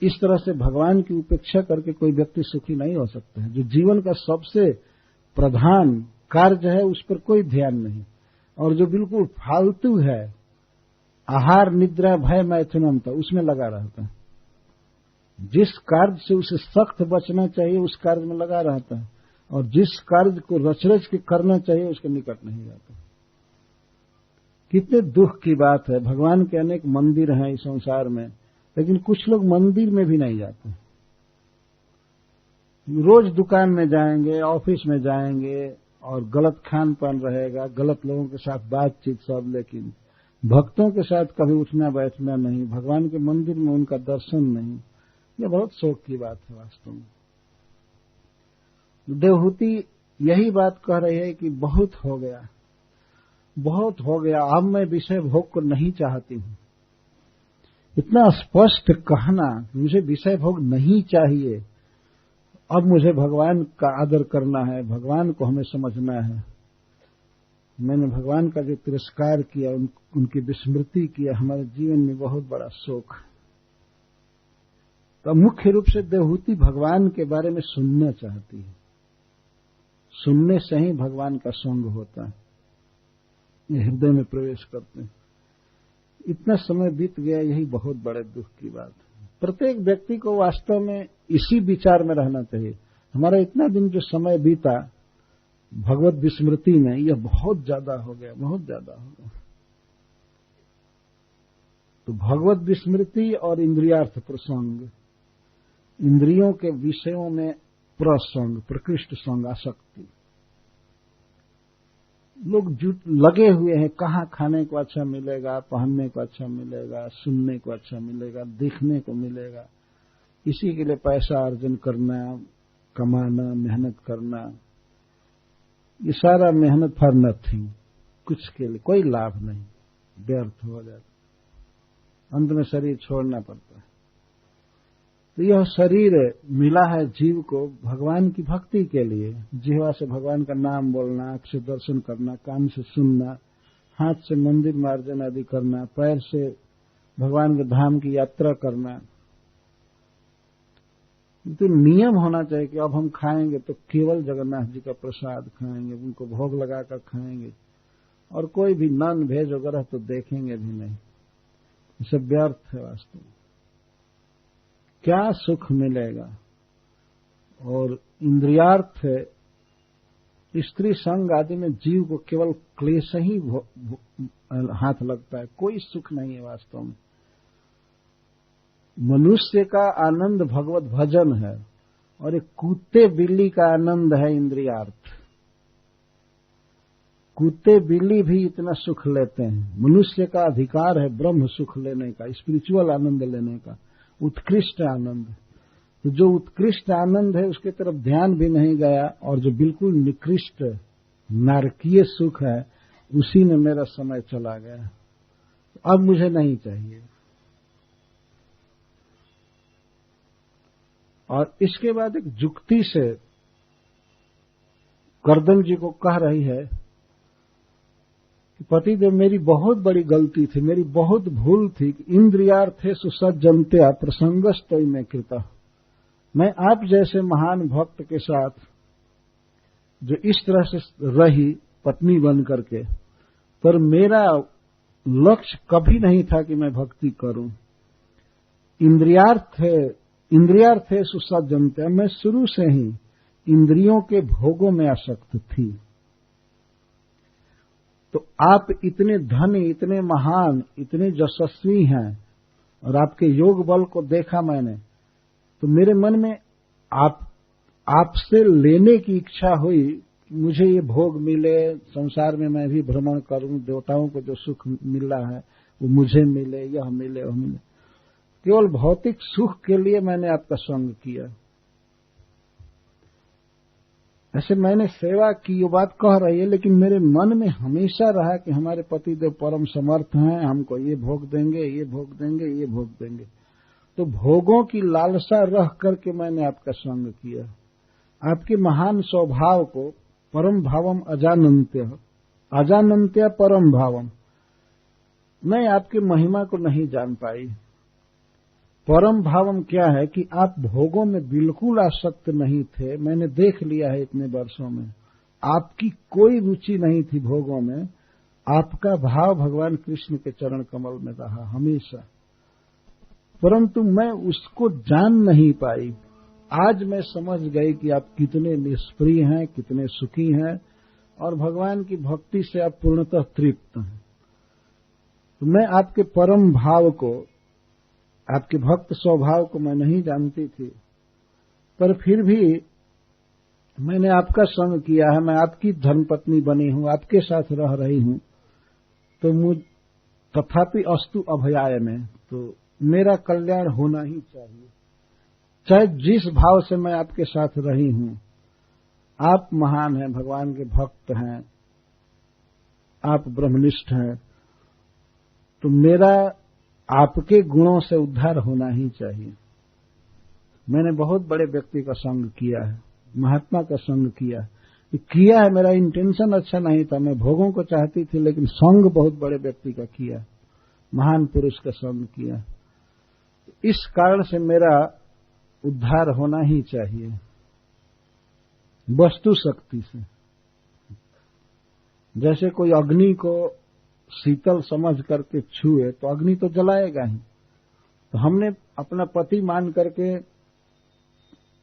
इस तरह से भगवान की उपेक्षा करके कोई व्यक्ति सुखी नहीं हो सकता है। जो जीवन का सबसे प्रधान कार्य है उस पर कोई ध्यान नहीं, और जो बिल्कुल फालतू है, आहार निद्रा भय मैथुनम, था उसमें लगा रहता है। जिस कार्य से उसे सख्त बचना चाहिए उस कार्य में लगा रहता है, और जिस कार्य को रच रच के करना चाहिए उसके निकट नहीं जाता। कितने दुख की बात है। भगवान के अनेक मंदिर हैं इस संसार में, लेकिन कुछ लोग मंदिर में भी नहीं जाते। रोज दुकान में जाएंगे, ऑफिस में जाएंगे और गलत खान पान रहेगा, गलत लोगों के साथ बातचीत सब, लेकिन भक्तों के साथ कभी उठना बैठना नहीं, भगवान के मंदिर में उनका दर्शन नहीं। यह बहुत शोक की बात है वास्तव में। देवहूति यही बात कह रही है कि बहुत हो गया, बहुत हो गया, अब मैं विषय भोग को नहीं चाहती हूं। इतना स्पष्ट कहना, मुझे विषय भोग नहीं चाहिए, अब मुझे भगवान का आदर करना है, भगवान को हमें समझना है। मैंने भगवान का जो तिरस्कार किया, उनकी विस्मृति किया, हमारे जीवन में बहुत बड़ा शोक है। तो मुख्य रूप से देवहूति भगवान के बारे में सुनना चाहती है। सुनने से ही भगवान का संग होता है, ये हृदय में प्रवेश करते हैं। इतना समय बीत गया, यही बहुत बड़े दुख की बात है। प्रत्येक व्यक्ति को वास्तव में इसी विचार में रहना चाहिए। हमारा इतना दिन जो समय बीता भगवत विस्मृति में, यह बहुत ज्यादा हो गया, बहुत ज्यादा हो गया। तो भगवत विस्मृति और इंद्रियार्थ प्रसंग, इंद्रियों के विषयों में प्रसंग, प्रकृष्ट संग, आसक्ति, लोग जुट लगे हुए हैं। कहाँ खाने को अच्छा मिलेगा, पहनने को अच्छा मिलेगा, सुनने को अच्छा मिलेगा, देखने को मिलेगा, इसी के लिए पैसा अर्जन करना, कमाना, मेहनत करना, ये सारा मेहनत फॉर नथिंग, कुछ के लिए कोई लाभ नहीं, व्यर्थ हो जाता, अंत में शरीर छोड़ना पड़ता है। तो यह शरीर मिला है जीव को भगवान की भक्ति के लिए। जिह्वा से भगवान का नाम बोलना, आंख से दर्शन करना, कान से सुनना, हाथ से मंदिर मार्जन आदि करना, पैर से भगवान के धाम की यात्रा करना। तो नियम होना चाहिए कि अब हम खाएंगे तो केवल जगन्नाथ जी का प्रसाद खाएंगे, उनको भोग लगाकर खाएंगे, और कोई भी नन भेज वगैरह तो देखेंगे भी नहीं। ये सब व्यर्थ है वास्तव में। क्या सुख मिलेगा? और इंद्रियार्थ स्त्री संग आदि में जीव को केवल क्लेश ही हाथ लगता है, कोई सुख नहीं है वास्तव में। मनुष्य का आनंद भगवत भजन है, और एक कुत्ते बिल्ली का आनंद है इंद्रियार्थ। कुत्ते बिल्ली भी इतना सुख लेते हैं। मनुष्य का अधिकार है ब्रह्म सुख लेने का, स्पिरिचुअल आनंद लेने का, उत्कृष्ट आनंद। तो जो उत्कृष्ट आनंद है उसके तरफ ध्यान भी नहीं गया, और जो बिल्कुल निकृष्ट नारकीय सुख है उसी में मेरा समय चला गया। अब मुझे नहीं चाहिए। और इसके बाद एक जुक्ति से करदम जी को कह रही है कि पतिदेव मेरी बहुत बड़ी गलती थी, मेरी बहुत भूल थी। इंद्रियार्थे सुसज्जन्त्या प्रसंगस्तोई में कृता। मैं आप जैसे महान भक्त के साथ जो इस तरह से रही पत्नी बन करके, पर मेरा लक्ष्य कभी नहीं था कि मैं भक्ति करूं। इंद्रियार्थे सुसज्जन्त्या, मैं शुरू से ही इंद्रियों के भोगों में आसक्त थी। तो आप इतने धनी, इतने महान, इतने यशस्वी हैं, और आपके योग बल को देखा मैंने, तो मेरे मन में आपसे लेने की इच्छा हुई कि मुझे ये भोग मिले, संसार में मैं भी भ्रमण करूं, देवताओं को जो सुख मिल रहा है वो मुझे मिले, यह मिले, वह मिले। केवल भौतिक सुख के लिए मैंने आपका संग किया। ऐसे मैंने सेवा की, ये बात कह रही है, लेकिन मेरे मन में हमेशा रहा कि हमारे पतिदेव परम समर्थ हैं, हमको ये भोग देंगे, ये भोग देंगे, ये भोग देंगे। तो भोगों की लालसा रह करके मैंने आपका संग किया। आपके महान स्वभाव को, परम भावम अजानन्त्य, अजानन्त्य परम भावम, मैं आपकी महिमा को नहीं जान पाई। परम भावम क्या है कि आप भोगों में बिल्कुल आसक्त नहीं थे। मैंने देख लिया है इतने वर्षों में, आपकी कोई रुचि नहीं थी भोगों में। आपका भाव भगवान कृष्ण के चरण कमल में रहा हमेशा, परंतु मैं उसको जान नहीं पाई। आज मैं समझ गई कि आप कितने निष्प्रिय हैं, कितने सुखी हैं, और भगवान की भक्ति से आप पूर्णतः तृप्त हैं। तो मैं आपके परम भाव को, आपके भक्त स्वभाव को मैं नहीं जानती थी, पर फिर भी मैंने आपका संग किया है, मैं आपकी धर्मपत्नी बनी हूं, आपके साथ रह रही हूं, तो मुझ तथापि अस्तु अभयाय में, तो मेरा कल्याण होना ही चाहिए। चाहे जिस भाव से मैं आपके साथ रही हूं, आप महान हैं, भगवान के भक्त हैं, आप ब्रह्मनिष्ठ हैं, तो मेरा आपके गुणों से उद्धार होना ही चाहिए। मैंने बहुत बड़े व्यक्ति का संग किया है, महात्मा का संग किया है। मेरा इंटेंशन अच्छा नहीं था, मैं भोगों को चाहती थी, लेकिन संग बहुत बड़े व्यक्ति का किया, महान पुरुष का संग किया। इस कारण से मेरा उद्धार होना ही चाहिए वस्तु शक्ति से। जैसे कोई अग्नि को शीतल समझ करके छुए तो अग्नि तो जलाएगा ही, तो हमने अपना पति मान करके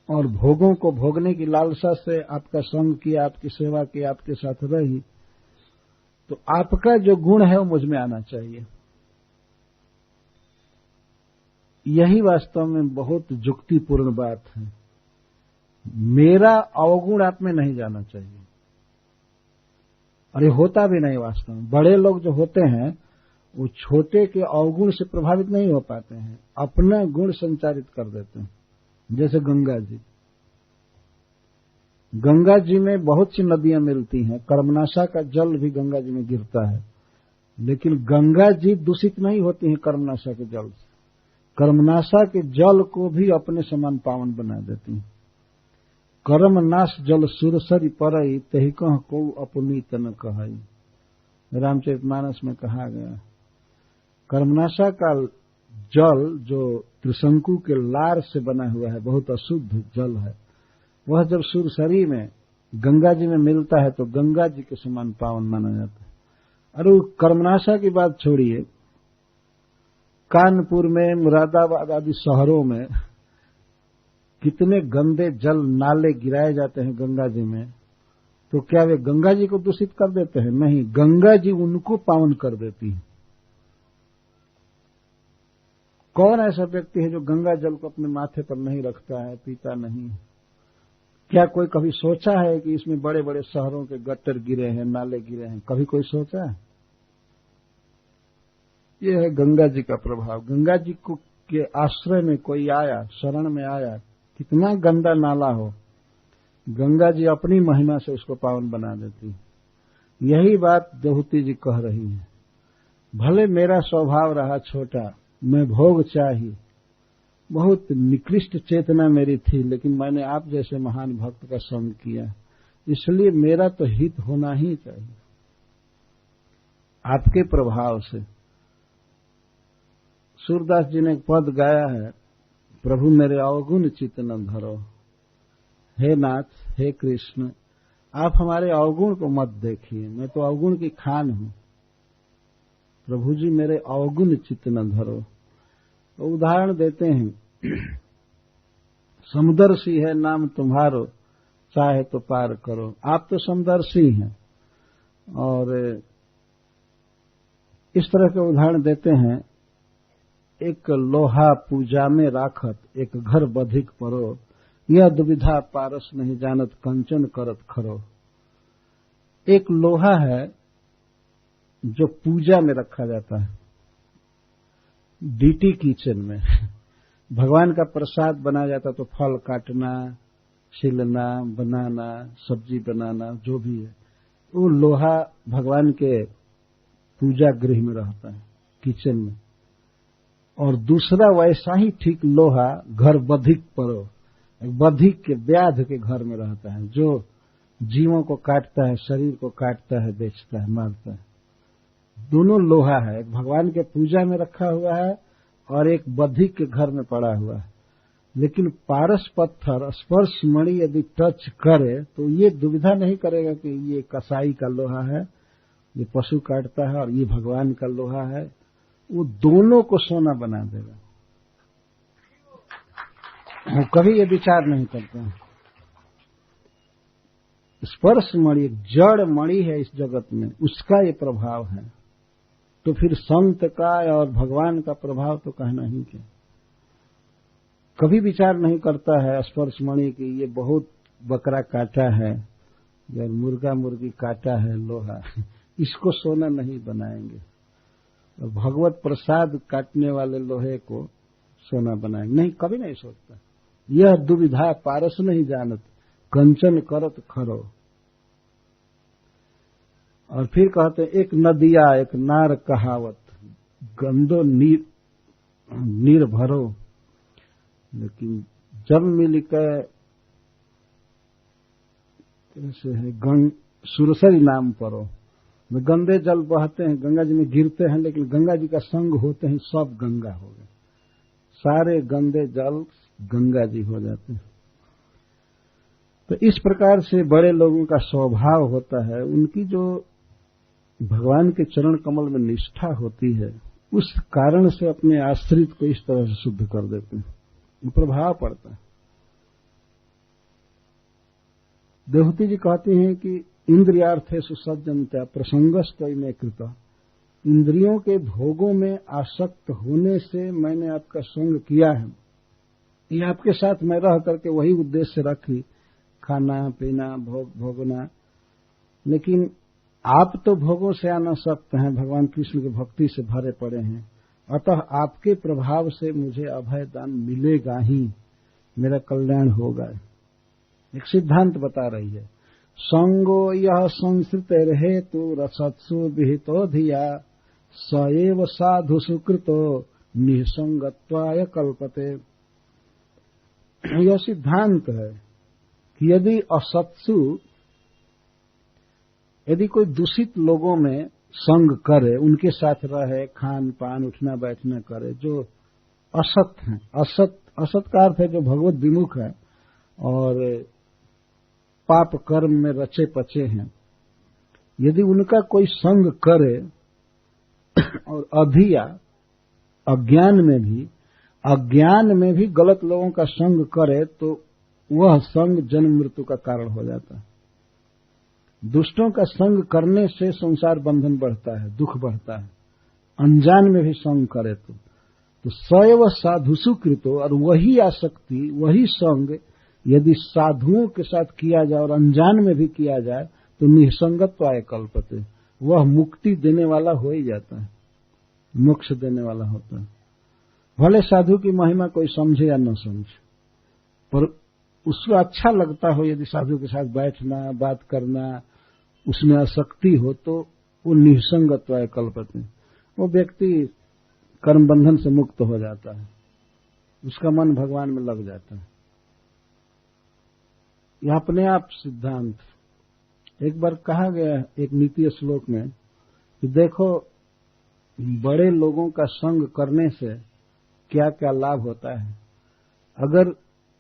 और भोगों को भोगने की लालसा से आपका संग किया, आपकी सेवा की, आपके साथ रही, तो आपका जो गुण है वो मुझ में आना चाहिए। यही वास्तव में बहुत जुक्तिपूर्ण बात है। मेरा अवगुण आप में नहीं जाना चाहिए, और ये होता भी नहीं वास्तव में। बड़े लोग जो होते हैं वो छोटे के अवगुण से प्रभावित नहीं हो पाते हैं, अपना गुण संचारित कर देते हैं। जैसे गंगा जी में बहुत सी नदियां मिलती हैं, कर्मनाशा का जल भी गंगा जी में गिरता है, लेकिन गंगा जी दूषित नहीं होती हैं कर्मनाशा के जल से। कर्मनाशा के जल को भी अपने समान पावन बना देती हैं। कर्मनाश जल सुरसरी परई, तही कह को अपनीत न कहई, रामचरितमानस में कहा गया। कर्मनाशा का जल जो त्रिशंकु के लार से बना हुआ है, बहुत अशुद्ध जल है, वह जब सुरसरी में गंगा जी में मिलता है तो गंगा जी के समान पावन माना जाता है। और कर्मनाशा की बात छोड़िए, कानपुर में, मुरादाबाद आदि शहरों में कितने गंदे जल नाले गिराए जाते हैं गंगा जी में, तो क्या वे गंगा जी को दूषित कर देते हैं? नहीं, गंगा जी उनको पावन कर देती है। कौन ऐसा व्यक्ति है जो गंगा जल को अपने माथे पर नहीं रखता है, पीता नहीं? क्या कोई कभी सोचा है कि इसमें बड़े बड़े शहरों के गट्टर गिरे हैं, नाले गिरे हैं? कभी कोई सोचा है? ये है गंगा जी का प्रभाव। गंगा जी को के आश्रय में कोई आया, शरण में आया, कितना गंदा नाला हो, गंगा जी अपनी महिमा से उसको पावन बना देती है। यही बात देवहूति जी कह रही है। भले मेरा स्वभाव रहा छोटा, मैं भोग चाही, बहुत निकृष्ट चेतना मेरी थी, लेकिन मैंने आप जैसे महान भक्त का संग किया, इसलिए मेरा तो हित होना ही चाहिए आपके प्रभाव से। सूरदास जी ने एक पद गाया है, प्रभु मेरे अवगुण चित्त न धरो। हे नाथ, हे कृष्ण, आप हमारे अवगुण को मत देखिए, मैं तो अवगुण की खान हूं। प्रभु जी मेरे अवगुण चित्त न धरो। तो उदाहरण देते हैं, समदर्शी है नाम तुम्हारो, चाहे तो पार करो। आप तो समदर्शी हैं, और इस तरह के उदाहरण देते हैं। एक लोहा पूजा में राखत, एक घर बधिक परो, यह दुविधा पारस नहीं जानत, कंचन करत खरो। एक लोहा है जो पूजा में रखा जाता है, डीटी किचन में भगवान का प्रसाद बनाया जाता, तो फल काटना, छिलना, बनाना, सब्जी बनाना, जो भी है, वो लोहा भगवान के पूजा गृह में रहता है, किचन में। और दूसरा वैसा ही ठीक लोहा घर बधिक परो, बधिक के व्याध के घर में रहता है, जो जीवों को काटता है, शरीर को काटता है, बेचता है, मारता है। दोनों लोहा है, एक भगवान के पूजा में रखा हुआ है और एक बधिक के घर में पड़ा हुआ है। लेकिन पारस पत्थर स्पर्श मणि यदि टच करे तो ये दुविधा नहीं करेगा कि ये कसाई का लोहा है, ये पशु काटता है, और ये भगवान का लोहा है। वो दोनों को सोना बना देगा, वो कभी ये विचार नहीं करते हैं। स्पर्श मणि एक जड़ मणि है इस जगत में, उसका ये प्रभाव है। तो फिर संत का और भगवान का प्रभाव तो कहना ही क्या। कभी विचार नहीं करता है स्पर्श मणि की ये बहुत बकरा काटा है या मुर्गा मुर्गी काटा है लोहा, इसको सोना नहीं बनाएंगे। और भगवत प्रसाद काटने वाले लोहे को सोना बनाएंगे, नहीं, कभी नहीं सोचता। यह दुविधा पारस नहीं जानत, कंचन करत खरो। और फिर कहते हैं एक नदिया एक नार कहावत, गंदो नीर भरो। लेकिन जब मिल के कैसे है सुरसरी नाम परो, गंदे जल बहते हैं, गंगा जी में गिरते हैं, लेकिन गंगा जी का संग होते हैं सब गंगा हो गए, सारे गंदे जल गंगा जी हो जाते हैं। तो इस प्रकार से बड़े लोगों का स्वभाव होता है, उनकी जो भगवान के चरण कमल में निष्ठा होती है, उस कारण से अपने आश्रित को इस तरह से शुद्ध कर देते हैं, प्रभाव पड़ता है। देवहूति जी कहती हैं कि इंद्रियार्थेषु सज्जनता प्रसंगस्तै में कृत। इंद्रियों के भोगों में आसक्त होने से मैंने आपका संग किया है। ये आपके साथ मैं रह करके वही उद्देश्य रखी, खाना पीना भोगना। लेकिन आप तो भोगों से अनासक्त हैं, भगवान कृष्ण की भक्ति से भरे पड़े हैं, अतः आपके प्रभाव से मुझे अभय दान मिलेगा ही, मेरा कल्याण होगा। एक सिद्धांत बता रही है, संगो यह संस्कृत हेतु रसत्सु विहितो धिया सएव साधु सुकृतो निसंगत्वाय कल्पते। यह सिद्धांत है कि यदि कोई दूषित लोगों में संग करे, उनके साथ रहे, खान पान उठना बैठना करे, जो असत हैं, असत का अर्थ है जो भगवत विमुख है और पाप कर्म में रचे पचे हैं, यदि उनका कोई संग करे और अधिया अज्ञान में भी गलत लोगों का संग करे, तो वह संग जन्म मृत्यु का कारण हो जाता है। दुष्टों का संग करने से संसार बंधन बढ़ता है, दुख बढ़ता है। अनजान में भी संग करे तो सएव साधुसु कृतो, और वही आसक्ति वही संग यदि साधुओं के साथ किया जाए और अनजान में भी किया जाए तो निसंगत्वाय कल्पते, वह मुक्ति देने वाला हो ही जाता है, मोक्ष देने वाला होता है। भले साधु की महिमा कोई समझे या न समझे, पर उसको अच्छा लगता हो यदि साधु के साथ बैठना बात करना, उसमें आसक्ति हो, तो वो निसंगत्वाय कल्पते, वो व्यक्ति कर्म बंधन से मुक्त हो जाता है, उसका मन भगवान में लग जाता है। यह अपने आप सिद्धांत। एक बार कहा गया एक नीति श्लोक में कि देखो बड़े लोगों का संग करने से क्या क्या लाभ होता है। अगर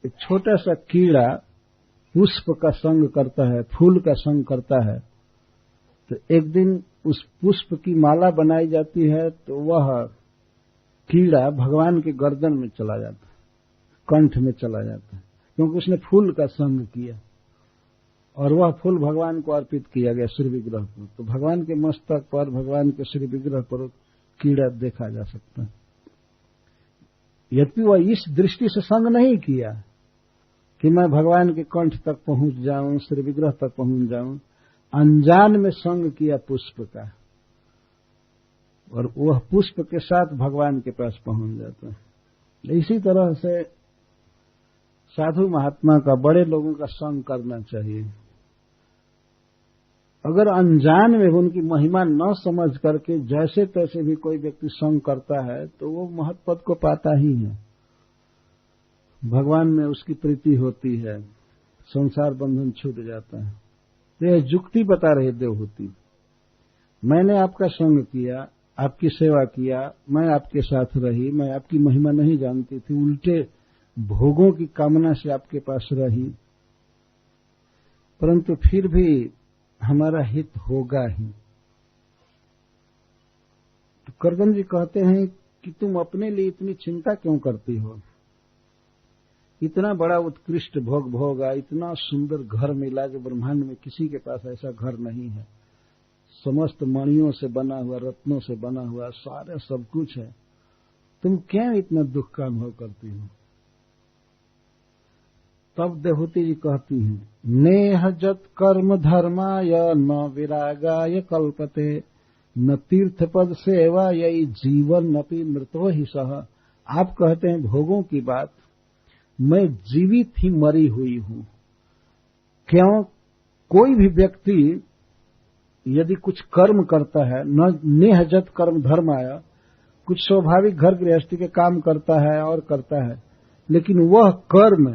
एक छोटा सा कीड़ा पुष्प का संग करता है, फूल का संग करता है, तो एक दिन उस पुष्प की माला बनाई जाती है तो वह कीड़ा भगवान के गर्दन में चला जाता है, कंठ में चला जाता है, क्योंकि उसने फूल का संग किया और वह फूल भगवान को अर्पित किया गया श्री विग्रह पर। तो भगवान के मस्तक पर, भगवान के श्री विग्रह पर कीड़ा देखा जा सकता है। यद्यपि वह इस दृष्टि से संग नहीं किया कि मैं भगवान के कंठ तक पहुंच जाऊं, श्री विग्रह तक पहुंच जाऊं, अनजान में संग किया पुष्प का, और वह पुष्प के साथ भगवान के पास पहुंच जाता है। इसी तरह से साधु महात्मा का, बड़े लोगों का संग करना चाहिए। अगर अनजान में उनकी महिमा न समझ करके जैसे तैसे भी कोई व्यक्ति संग करता है तो वो महत्पद को पाता ही है, भगवान में उसकी प्रीति होती है, संसार बंधन छूट जाता है। यह युक्ति बता रहे देवहूति, मैंने आपका संग किया, आपकी सेवा किया, मैं आपके साथ रही, मैं आपकी महिमा नहीं जानती थी, उल्टे भोगों की कामना से आपके पास रही, परंतु फिर भी हमारा हित होगा ही। तो करदम जी कहते हैं कि तुम अपने लिए इतनी चिंता क्यों करती हो? इतना बड़ा उत्कृष्ट भोग भोगा, इतना सुंदर घर मिला जो ब्रह्मांड में किसी के पास ऐसा घर नहीं है, समस्त मणियों से बना हुआ, रत्नों से बना हुआ, सारे सब कुछ है, तुम क्यों इतना दुख का अनुभव करती हो? तब देहूति जी कहती हैं, नेह जत कर्म धर्माय न विरागाय कल्पते, न तीर्थपद सेवा यही जीवन नपि मृतो ही सह। आप कहते हैं भोगों की बात, मैं जीवित ही मरी हुई हूं। क्यों? कोई भी व्यक्ति यदि कुछ कर्म करता है, न नेह जत कर्म धर्माय, कुछ स्वाभाविक घर गृहस्थी के काम करता है और करता है, लेकिन वह कर्म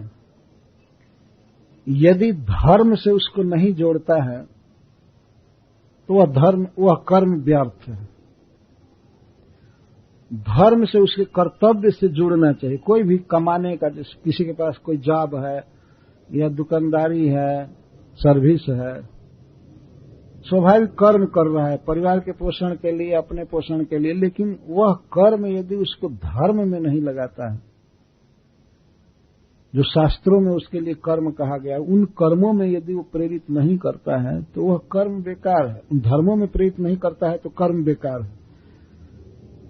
यदि धर्म से उसको नहीं जोड़ता है तो वह कर्म व्यर्थ है। धर्म से, उसके कर्तव्य से जुड़ना चाहिए। कोई भी कमाने का, जैसे किसी के पास कोई जॉब है या दुकानदारी है, सर्विस है, स्वाभाविक कर्म कर रहा है परिवार के पोषण के लिए, अपने पोषण के लिए, लेकिन वह कर्म यदि उसको धर्म में नहीं लगाता है, जो शास्त्रों में उसके लिए कर्म कहा गया, उन कर्मों में यदि वो प्रेरित नहीं करता है तो वह कर्म बेकार है। उन धर्मों में प्रेरित नहीं करता है तो कर्म बेकार है।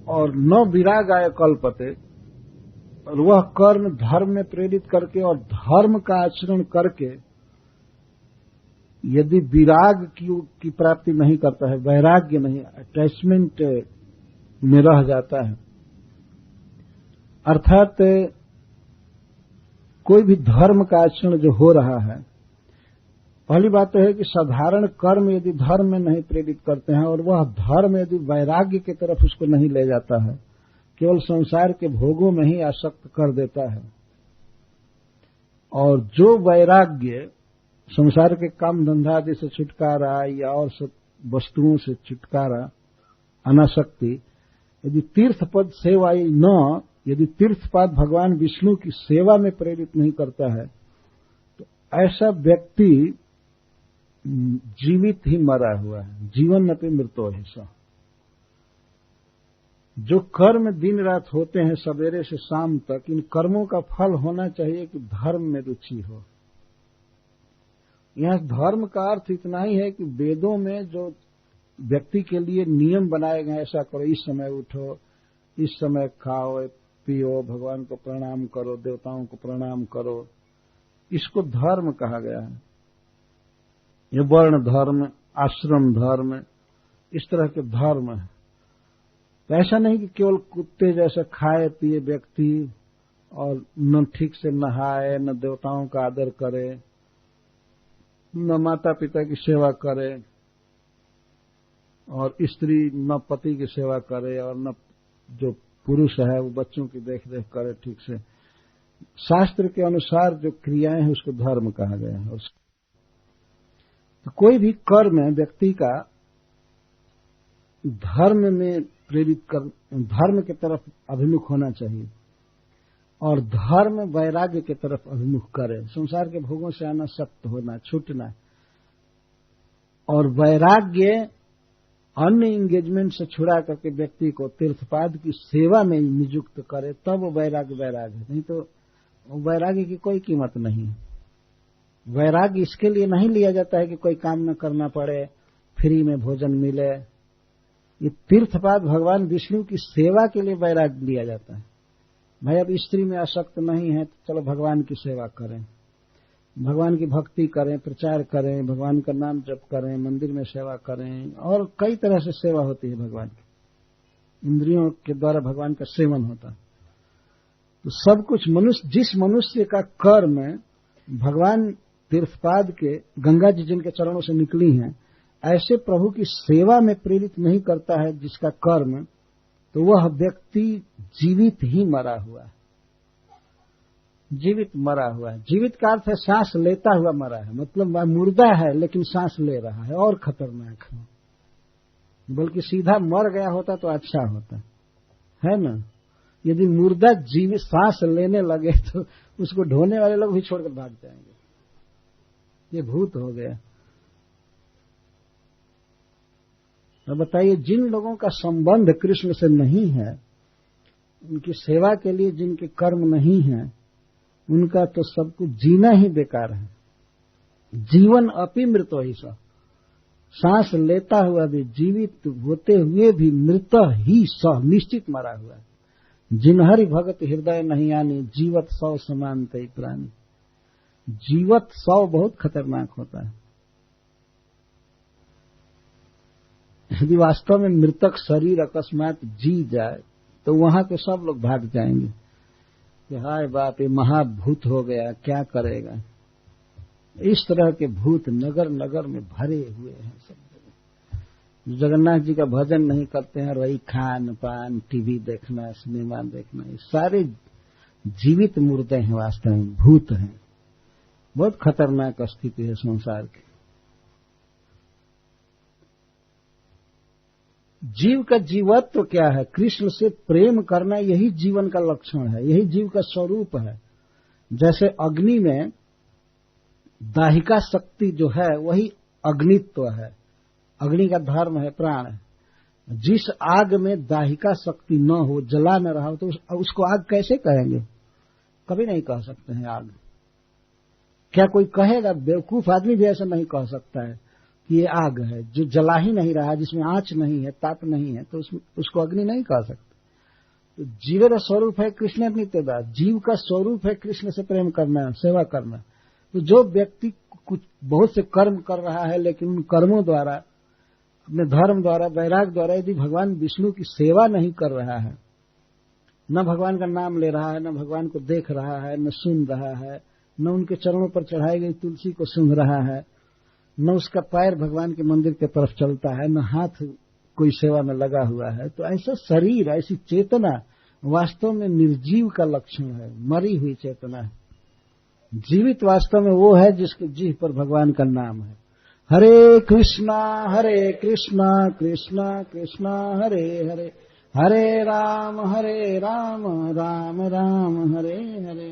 और न विरागाय कल्पते, और वह कर्म धर्म में प्रेरित करके और धर्म का आचरण करके यदि विराग की प्राप्ति नहीं करता है, वैराग्य नहीं, अटैचमेंट में रह जाता है, अर्थात कोई भी धर्म का आचरण जो हो रहा है, पहली बात तो है कि साधारण कर्म यदि धर्म में नहीं प्रेरित करते हैं और वह धर्म यदि वैराग्य की तरफ उसको नहीं ले जाता है, केवल संसार के भोगों में ही आसक्त कर देता है, और जो वैराग्य संसार के काम धंधा आदि से छुटकारा या और सब वस्तुओं से छुटकारा, अनासक्ति, यदि तीर्थपद सेवा न, यदि तीर्थपाद भगवान विष्णु की सेवा में प्रेरित नहीं करता है तो ऐसा व्यक्ति जीवित ही मरा हुआ है। जीवन अपि मृतो ही स। जो कर्म दिन रात होते हैं सवेरे से शाम तक, इन कर्मों का फल होना चाहिए कि धर्म में रुचि हो। यहां धर्म का अर्थ इतना ही है कि वेदों में जो व्यक्ति के लिए नियम बनाए गए, ऐसा करो, इस समय उठो, इस समय खाओ पियो, भगवान को प्रणाम करो, देवताओं को प्रणाम करो, इसको धर्म कहा गया है। ये वर्ण धर्म, आश्रम धर्म, इस तरह के धर्म है। तो ऐसा नहीं कि केवल कुत्ते जैसा खाए पिए व्यक्ति और न ठीक से नहाए, न देवताओं का आदर करे, न माता पिता की सेवा करे, और स्त्री न पति की सेवा करे, और न जो पुरुष है वो बच्चों की देख रेख करे ठीक से। शास्त्र के अनुसार जो क्रियाएं हैं उसको धर्म कहा गया है। तो कोई भी कर्म व्यक्ति का धर्म में प्रेरित कर, धर्म की तरफ अभिमुख होना चाहिए, और धर्म वैराग्य की तरफ अभिमुख करे, संसार के भोगों से अनासक्त होना, छूटना, और वैराग्य अन्य इंगेजमेंट से छुड़ा करके व्यक्ति को तीर्थपाद की सेवा में नियुक्त करे, तब वैराग्य वैराग्य है। नहीं तो वैराग्य की कोई कीमत नहीं है। वैराग्य इसके लिए नहीं लिया जाता है कि कोई काम न करना पड़े, फ्री में भोजन मिले। ये तीर्थपाद भगवान विष्णु की सेवा के लिए वैराग्य लिया जाता है। भाई अब स्त्री में आसक्त नहीं है तो चलो भगवान की सेवा करें, भगवान की भक्ति करें, प्रचार करें, भगवान का नाम जप करें, मंदिर में सेवा करें, और कई तरह से सेवा होती है भगवान की। इंद्रियों के द्वारा भगवान का सेवन होता है। तो सब कुछ जिस मनुष्य का कर्म भगवान तीर्थपाद के, गंगा जी जिनके चरणों से निकली हैं, ऐसे प्रभु की सेवा में प्रेरित नहीं करता है जिसका कर्म, तो वह व्यक्ति जीवित ही मरा हुआ है। जीवित मरा हुआ है। जीवित का अर्थ है सांस लेता हुआ मरा है, मतलब वह मुर्दा है लेकिन सांस ले रहा है, और खतरनाक है। बल्कि सीधा मर गया होता तो अच्छा होता है ना। यदि मुर्दा जीवित सांस लेने लगे तो उसको ढोने वाले लोग भी छोड़कर भाग जाएंगे। ये भूत हो गया। तो बताइए, जिन लोगों का संबंध कृष्ण से नहीं है, उनकी सेवा के लिए जिनके कर्म नहीं है, उनका तो सब कुछ जीना ही बेकार है। जीवन अपि मृतो ही स। सांस लेता हुआ भी, जीवित होते हुए भी मृत ही स निश्चित मरा हुआ है। जिनहरि भगत हृदय नहीं आनी, जीवत सौ समान तय प्राणी। जीवत सौ बहुत खतरनाक होता है। यदि वास्तव में मृतक शरीर अकस्मात जी जाए तो वहां के सब लोग भाग जाएंगे कि हाय बाप, ये महाभूत हो गया, क्या करेगा। इस तरह के भूत नगर नगर में भरे हुए हैं सब जगह। जगन्नाथ जी का भजन नहीं करते हैं, वही खान पान, टीवी देखना, सिनेमा देखना, ये सारे जीवित मुर्दे हैं, वास्तव में भूत हैं। बहुत खतरनाक स्थिति है संसार की। जीव का जीवत्व क्या है? कृष्ण से प्रेम करना, यही जीवन का लक्षण है, यही जीव का स्वरूप है। जैसे अग्नि में दाहिका शक्ति जो है वही अग्नित्व है, अग्नि का धर्म है, प्राण है। जिस आग में दाहिका शक्ति न हो, जला न रहा हो, तो उसको आग कैसे कहेंगे? कभी नहीं कह सकते हैं आग। क्या कोई कहेगा? बेवकूफ आदमी भी ऐसा नहीं कह सकता है कि ये आग है, जो जला ही नहीं रहा, जिसमें आंच नहीं है, ताप नहीं है, तो उसको अग्नि नहीं कह सकते। तो जीव का स्वरूप है कृष्ण नित्यदास, जीव का स्वरूप है कृष्ण से प्रेम करना, सेवा करना। तो जो व्यक्ति कुछ बहुत से कर्म कर रहा है, लेकिन उन कर्मों द्वारा, अपने धर्म द्वारा, वैराग द्वारा यदि भगवान विष्णु की सेवा नहीं कर रहा है, न भगवान का नाम ले रहा है, न भगवान को देख रहा है, न सुन रहा है, न उनके चरणों पर चढ़ाई गई तुलसी को सूंघ रहा है, न उसका पैर भगवान के मंदिर की तरफ चलता है, न हाथ कोई सेवा में लगा हुआ है, तो ऐसा शरीर, ऐसी चेतना वास्तव में निर्जीव का लक्षण है, मरी हुई चेतना है। जीवित वास्तव में वो है जिसके जीभ पर भगवान का नाम है। हरे कृष्णा कृष्णा कृष्णा हरे हरे, हरे राम राम राम हरे हरे।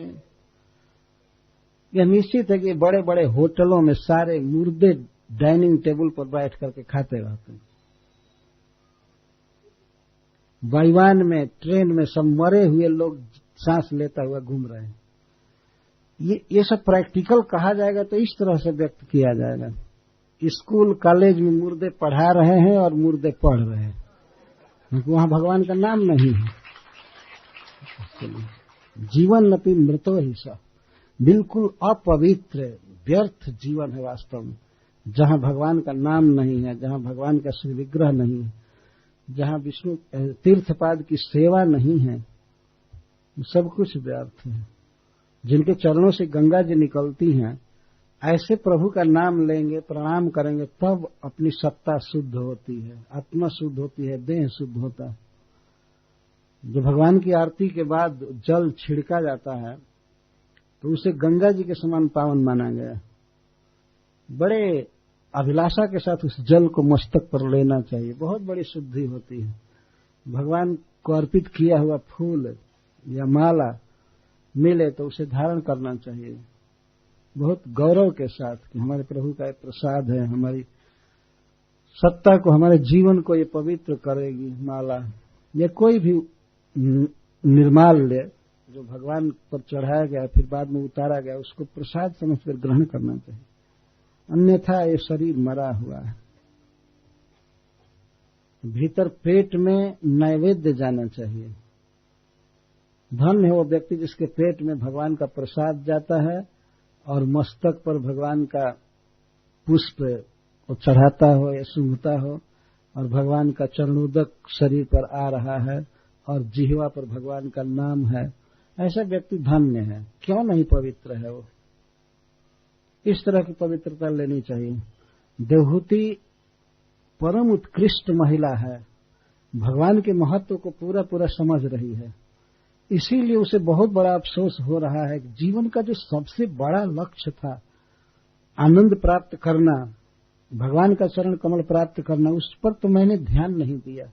यह निश्चित है कि बड़े बड़े होटलों में सारे मुर्दे डाइनिंग टेबल पर बैठ करके खाते रहते हैं। वायुयान में, ट्रेन में सब मरे हुए लोग सांस लेता हुआ घूम रहे हैं। ये सब प्रैक्टिकल कहा जाएगा तो इस तरह से व्यक्त किया जाएगा। स्कूल कॉलेज में मुर्दे पढ़ा रहे हैं और मुर्दे पढ़ रहे हैं, क्योंकि वहां भगवान का नाम नहीं है। जीवन नपि मृतो ही सा, बिल्कुल अपवित्र व्यर्थ जीवन है वास्तव में। जहां भगवान का नाम नहीं है, जहां भगवान का श्री विग्रह नहीं है, जहां विष्णु तीर्थपाद की सेवा नहीं है, सब कुछ व्यर्थ है। जिनके चरणों से गंगा जी निकलती हैं, ऐसे प्रभु का नाम लेंगे, प्रणाम करेंगे, तब अपनी सत्ता शुद्ध होती है, आत्मा शुद्ध होती है, देह शुद्ध होता है। जो भगवान की आरती के बाद जल छिड़का जाता है तो उसे गंगा जी के समान पावन माना गया। बड़े अभिलाषा के साथ उस जल को मस्तक पर लेना चाहिए, बहुत बड़ी शुद्धि होती है। भगवान को अर्पित किया हुआ फूल या माला मिले तो उसे धारण करना चाहिए बहुत गौरव के साथ कि हमारे प्रभु का एक प्रसाद है, हमारी सत्ता को, हमारे जीवन को ये पवित्र करेगी माला। ये कोई भी निर्माल्य जो भगवान पर चढ़ाया गया फिर बाद में उतारा गया, उसको प्रसाद समझकर ग्रहण करना चाहिए, अन्यथा ये शरीर मरा हुआ है। भीतर पेट में नैवेद्य जाना चाहिए। धन्य है वो व्यक्ति जिसके पेट में भगवान का प्रसाद जाता है और मस्तक पर भगवान का पुष्प चढ़ाता हो या सूंघता हो और भगवान का चरणोदक शरीर पर आ रहा है और जिह्वा पर भगवान का नाम है। ऐसा व्यक्ति धन्य है। क्यों नहीं पवित्र है वो? इस तरह की पवित्रता लेनी चाहिए। देवहूति परम उत्कृष्ट महिला है, भगवान के महत्व को पूरा पूरा समझ रही है, इसीलिए उसे बहुत बड़ा अफसोस हो रहा है कि जीवन का जो सबसे बड़ा लक्ष्य था, आनंद प्राप्त करना, भगवान का चरण कमल प्राप्त करना, उस पर तो मैंने ध्यान नहीं दिया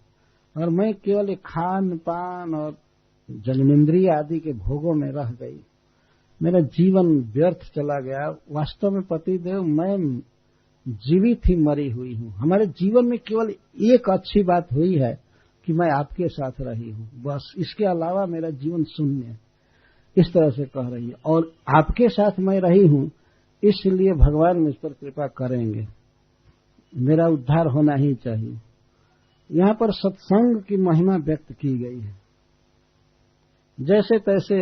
और मैं केवल खान पान और जन्मेंद्रिय आदि के भोगों में रह गई। मेरा जीवन व्यर्थ चला गया। वास्तव में पतिदेव, मैं जीवित ही मरी हुई हूँ। हमारे जीवन में केवल एक अच्छी बात हुई है कि मैं आपके साथ रही हूँ, बस। इसके अलावा मेरा जीवन शून्य है। इस तरह से कह रही है और आपके साथ मैं रही हूँ, इसलिए भगवान मुझ पर कृपा करेंगे। मेरा उद्धार होना ही चाहिए। यहाँ पर सत्संग की महिमा व्यक्त की गई है। जैसे तैसे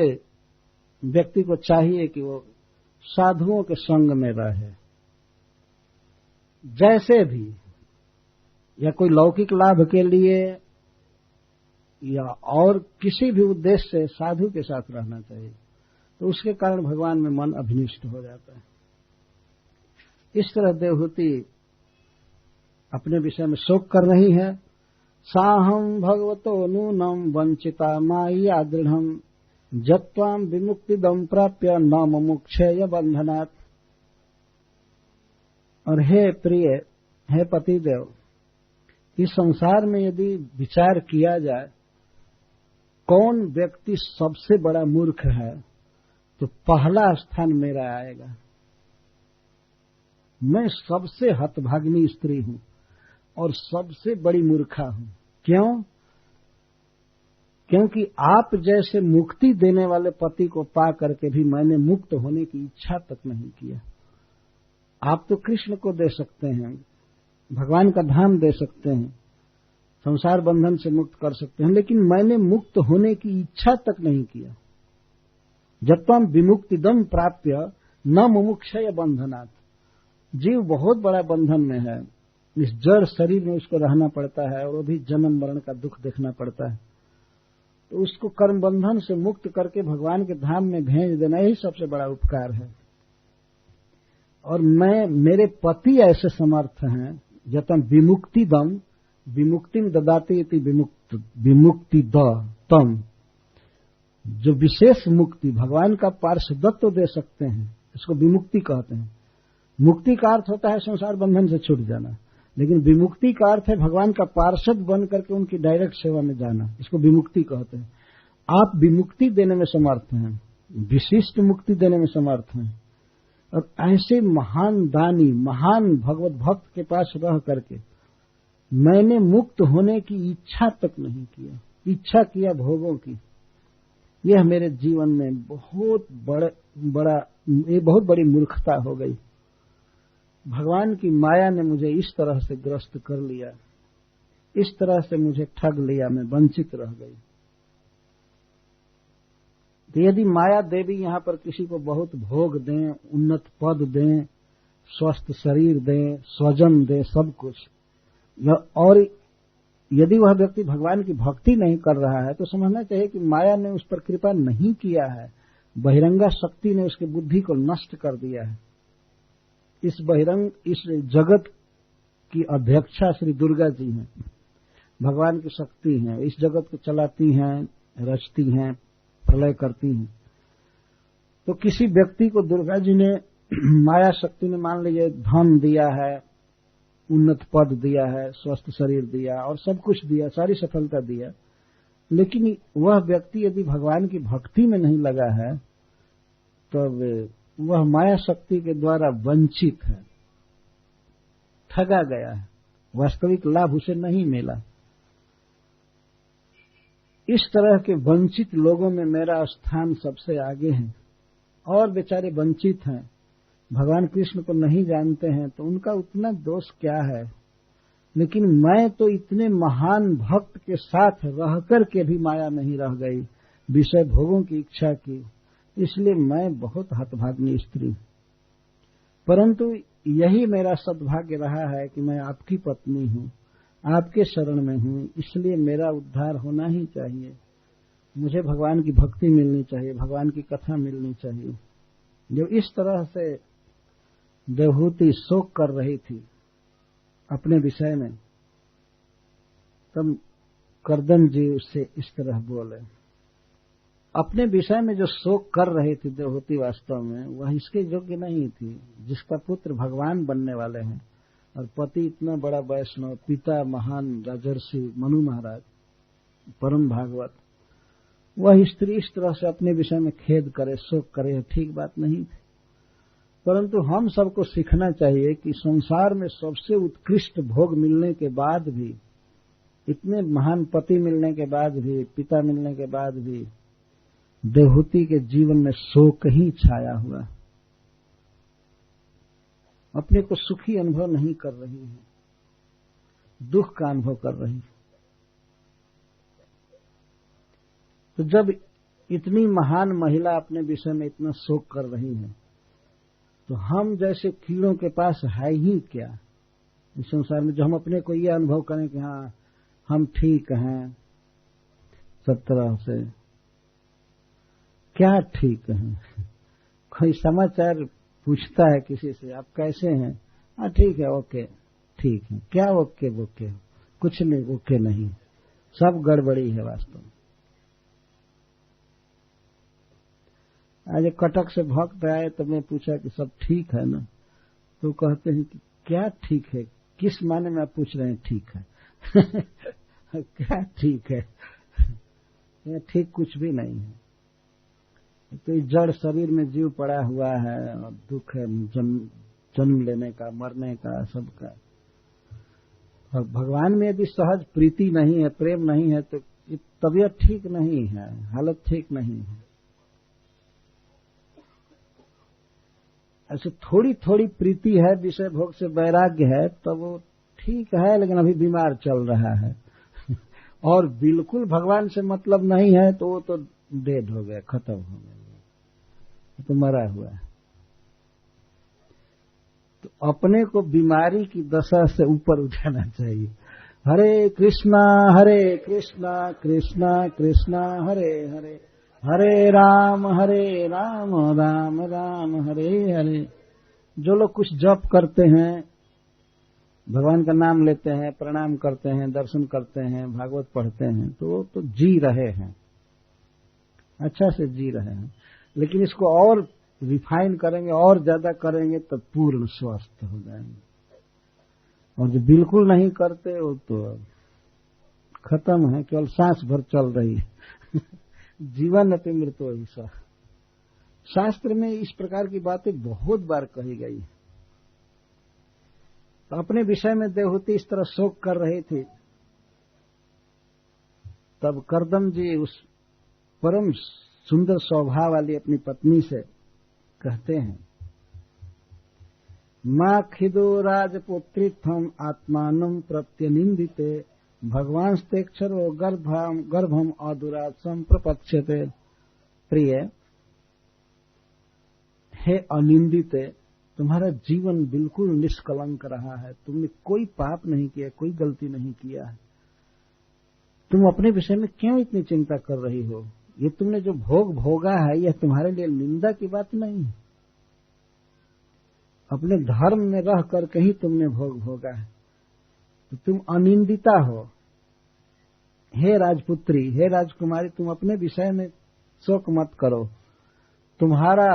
व्यक्ति को चाहिए कि वो साधुओं के संग में रहे, जैसे भी, या कोई लौकिक लाभ के लिए या और किसी भी उद्देश्य से साधु के साथ रहना चाहिए, तो उसके कारण भगवान में मन अभिनिष्ट हो जाता है। इस तरह देवहूति अपने विषय में शोक कर रही है। साहम भगवतो नूनम वंचिता माया दृढ़ जत्वाम विमुक्तिदम प्राप्य न मुमुक्षेय बंधनात्। और हे प्रिय, हे पतिदेव, इस संसार में यदि विचार किया जाए कौन व्यक्ति सबसे बड़ा मूर्ख है, तो पहला स्थान मेरा आएगा। मैं सबसे हतभागिनी स्त्री हूं और सबसे बड़ी मूर्खा हूं। क्यों? क्योंकि आप जैसे मुक्ति देने वाले पति को पा करके भी मैंने मुक्त होने की इच्छा तक नहीं किया। आप तो कृष्ण को दे सकते हैं, भगवान का धाम दे सकते हैं, संसार बंधन से मुक्त कर सकते हैं, लेकिन मैंने मुक्त होने की इच्छा तक नहीं किया। जब तम विमुक्तिदम प्राप्य न मुमुक्षय बंधनात्। जीव बहुत बड़ा बंधन में है, इस जड़ शरीर में उसको रहना पड़ता है और वो भी जन्म मरण का दुख देखना पड़ता है। तो उसको कर्म बंधन से मुक्त करके भगवान के धाम में भेज देना ही सबसे बड़ा उपकार है। और मेरे पति ऐसे समर्थ हैं, जतम विमुक्तिदम विमुक्तिम ददाति इति विमुक्ति द तम, जो विशेष मुक्ति भगवान का पार्षदत्व दे सकते हैं, इसको विमुक्ति कहते हैं। मुक्ति का अर्थ होता है संसार बंधन से छूट जाना, लेकिन विमुक्ति का अर्थ है भगवान का पार्षद बन करके उनकी डायरेक्ट सेवा में जाना, इसको विमुक्ति कहते हैं। आप विमुक्ति देने में समर्थ हैं, विशिष्ट मुक्ति देने में समर्थ हैं, और ऐसे महान दानी, महान भगवत भक्त के पास रह करके मैंने मुक्त होने की इच्छा तक नहीं किया, इच्छा किया भोगों की। यह मेरे जीवन में बहुत बड़ी मूर्खता हो गई। भगवान की माया ने मुझे इस तरह से ग्रस्त कर लिया, इस तरह से मुझे ठग लिया, मैं वंचित रह गई। तो यदि माया देवी यहाँ पर किसी को बहुत भोग दें, उन्नत पद दें, स्वस्थ शरीर दें, स्वजन दें, सब कुछ, और यदि वह व्यक्ति भगवान की भक्ति नहीं कर रहा है, तो समझना चाहिए कि माया ने उस पर कृपा नहीं किया है, बहिरंगा शक्ति ने उसकी बुद्धि को नष्ट कर दिया है। इस जगत की अध्यक्षा श्री दुर्गा जी हैं, भगवान की शक्ति हैं, इस जगत को चलाती हैं, रचती हैं, प्रलय करती हैं। तो किसी व्यक्ति को दुर्गा जी ने, माया शक्ति ने मान लीजिए धन दिया है, उन्नत पद दिया है, स्वस्थ शरीर दिया और सब कुछ दिया, सारी सफलता दिया, लेकिन वह व्यक्ति यदि भगवान की भक्ति में नहीं लगा है, तब वह माया शक्ति के द्वारा वंचित है, ठगा गया है, वास्तविक लाभ उसे नहीं मिला। इस तरह के वंचित लोगों में मेरा स्थान सबसे आगे है। और बेचारे वंचित हैं, भगवान कृष्ण को नहीं जानते हैं, तो उनका उतना दोष क्या है। लेकिन मैं तो इतने महान भक्त के साथ रह कर के भी माया नहीं रह गई, विषय भोगों की इच्छा की, इसलिए मैं बहुत हतभागिनी स्त्री। परंतु यही मेरा सद्भाग्य रहा है कि मैं आपकी पत्नी हूं, आपके शरण में हूं, इसलिए मेरा उद्धार होना ही चाहिए। मुझे भगवान की भक्ति मिलनी चाहिए, भगवान की कथा मिलनी चाहिए। जब इस तरह से देवहूति शोक कर रही थी अपने विषय में, तब कर्दम जी उससे इस तरह बोले। अपने विषय में जो शोक कर रही थी देवहूति, वास्तव में वह इसके योग्य नहीं थी, जिसका पुत्र भगवान बनने वाले हैं और पति इतना बड़ा वैष्णव, पिता महान राजर्षि मनु महाराज, परम भागवत, वह स्त्री इस तरह से अपने विषय में खेद करे, शोक करे, ठीक बात नहीं थी। परंतु हम सबको सीखना चाहिए कि संसार में सबसे उत्कृष्ट भोग मिलने के बाद भी, इतने महान पति मिलने के बाद भी, पिता मिलने के बाद भी देवहूति के जीवन में शोक ही छाया हुआ, अपने को सुखी अनुभव नहीं कर रही है। दुख का अनुभव कर रही है। तो जब इतनी महान महिला अपने विषय में इतना शोक कर रही है, तो हम जैसे कीड़ों के पास है ही क्या इस संसार में, जो हम अपने को ये अनुभव करें कि हाँ हम ठीक हैं सब तरह से। क्या ठीक हैं? कोई समाचार पूछता है किसी से, आप कैसे हैं? हाँ ठीक है, ओके ठीक है। क्या ओके वोके? कुछ नहीं ओके नहीं, सब गड़बड़ी है वास्तव में। आज कटक से भक्त आए तो मैं पूछा कि सब ठीक है ना, तो कहते हैं कि क्या ठीक है, किस माने में आप पूछ रहे हैं ठीक है? क्या ठीक है? ठीक कुछ भी नहीं है। तो इस जड़ शरीर में जीव पड़ा हुआ है और दुख है जन्म लेने का, मरने का, सबका। और भगवान में यदि सहज प्रीति नहीं है, प्रेम नहीं है, तो तबीयत ठीक नहीं है, हालत ठीक नहीं है। ऐसे थोड़ी थोड़ी प्रीति है, विषय भोग से वैराग्य है, तो वो ठीक है, लेकिन अभी बीमार चल रहा है। और बिल्कुल भगवान से मतलब नहीं है तो वो तो डेड हो गया, खत्म हो गया, तो मरा हुआ है। तो अपने को बीमारी की दशा से ऊपर उठाना चाहिए। हरे कृष्णा कृष्णा कृष्णा हरे हरे, हरे राम राम राम हरे हरे। जो लोग कुछ जप करते हैं, भगवान का नाम लेते हैं, प्रणाम करते हैं, दर्शन करते हैं, भागवत पढ़ते हैं, तो वो तो जी रहे हैं, अच्छा से जी रहे हैं। लेकिन इसको और रिफाइन करेंगे, और ज्यादा करेंगे, तब पूर्ण स्वस्थ हो जाएंगे। और जो बिल्कुल नहीं करते वो तो खत्म है, केवल सांस भर चल रही है। जीवन अपनी मृत्यु ऐसा। शास्त्र में इस प्रकार की बातें बहुत बार कही गई। तो अपने विषय में देवहूति इस तरह शोक कर रही थी, तब करदम जी उस परम सुंदर स्वभाव वाली अपनी पत्नी से कहते हैं, मां खिदो राजपुत्रित्वम आत्मानं प्रत्यनिंदिते भगवान स्तेक्षरो गर्भम अदुरासम प्रपक्षते। प्रिय हे अनिंदिते, तुम्हारा जीवन बिल्कुल निष्कलंक रहा है, तुमने कोई पाप नहीं किया, कोई गलती नहीं किया है। तुम अपने विषय में क्यों इतनी चिंता कर रही हो? ये तुमने जो भोग भोगा है, यह तुम्हारे लिए निंदा की बात नहीं है। अपने धर्म में रह करके ही तुमने भोग भोगा है, तो तुम अनिंदिता हो। हे राजपुत्री, हे राजकुमारी, तुम अपने विषय में शोक मत करो। तुम्हारा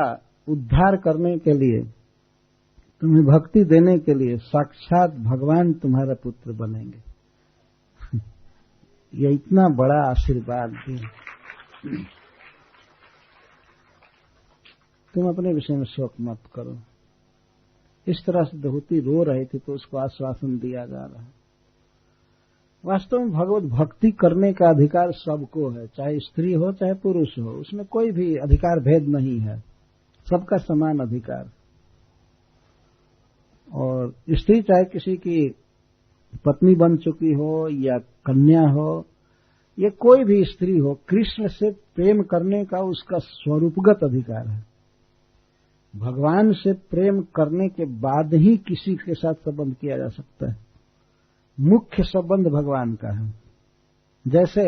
उद्धार करने के लिए, तुम्हें भक्ति देने के लिए साक्षात भगवान तुम्हारा पुत्र बनेंगे। ये इतना बड़ा आशीर्वाद है। तुम अपने विषय में शोक मत करो। इस तरह से देवहूति रो रही थी, तो उसको आश्वासन दिया जा रहा है। वास्तव में भगवत भक्ति करने का अधिकार सबको है, चाहे स्त्री हो चाहे पुरुष हो, उसमें कोई भी अधिकार भेद नहीं है, सबका समान अधिकार। और स्त्री चाहे किसी की पत्नी बन चुकी हो या कन्या हो, ये कोई भी स्त्री हो, कृष्ण से प्रेम करने का उसका स्वरूपगत अधिकार है। भगवान से प्रेम करने के बाद ही किसी के साथ संबंध किया जा सकता है। मुख्य संबंध भगवान का है। जैसे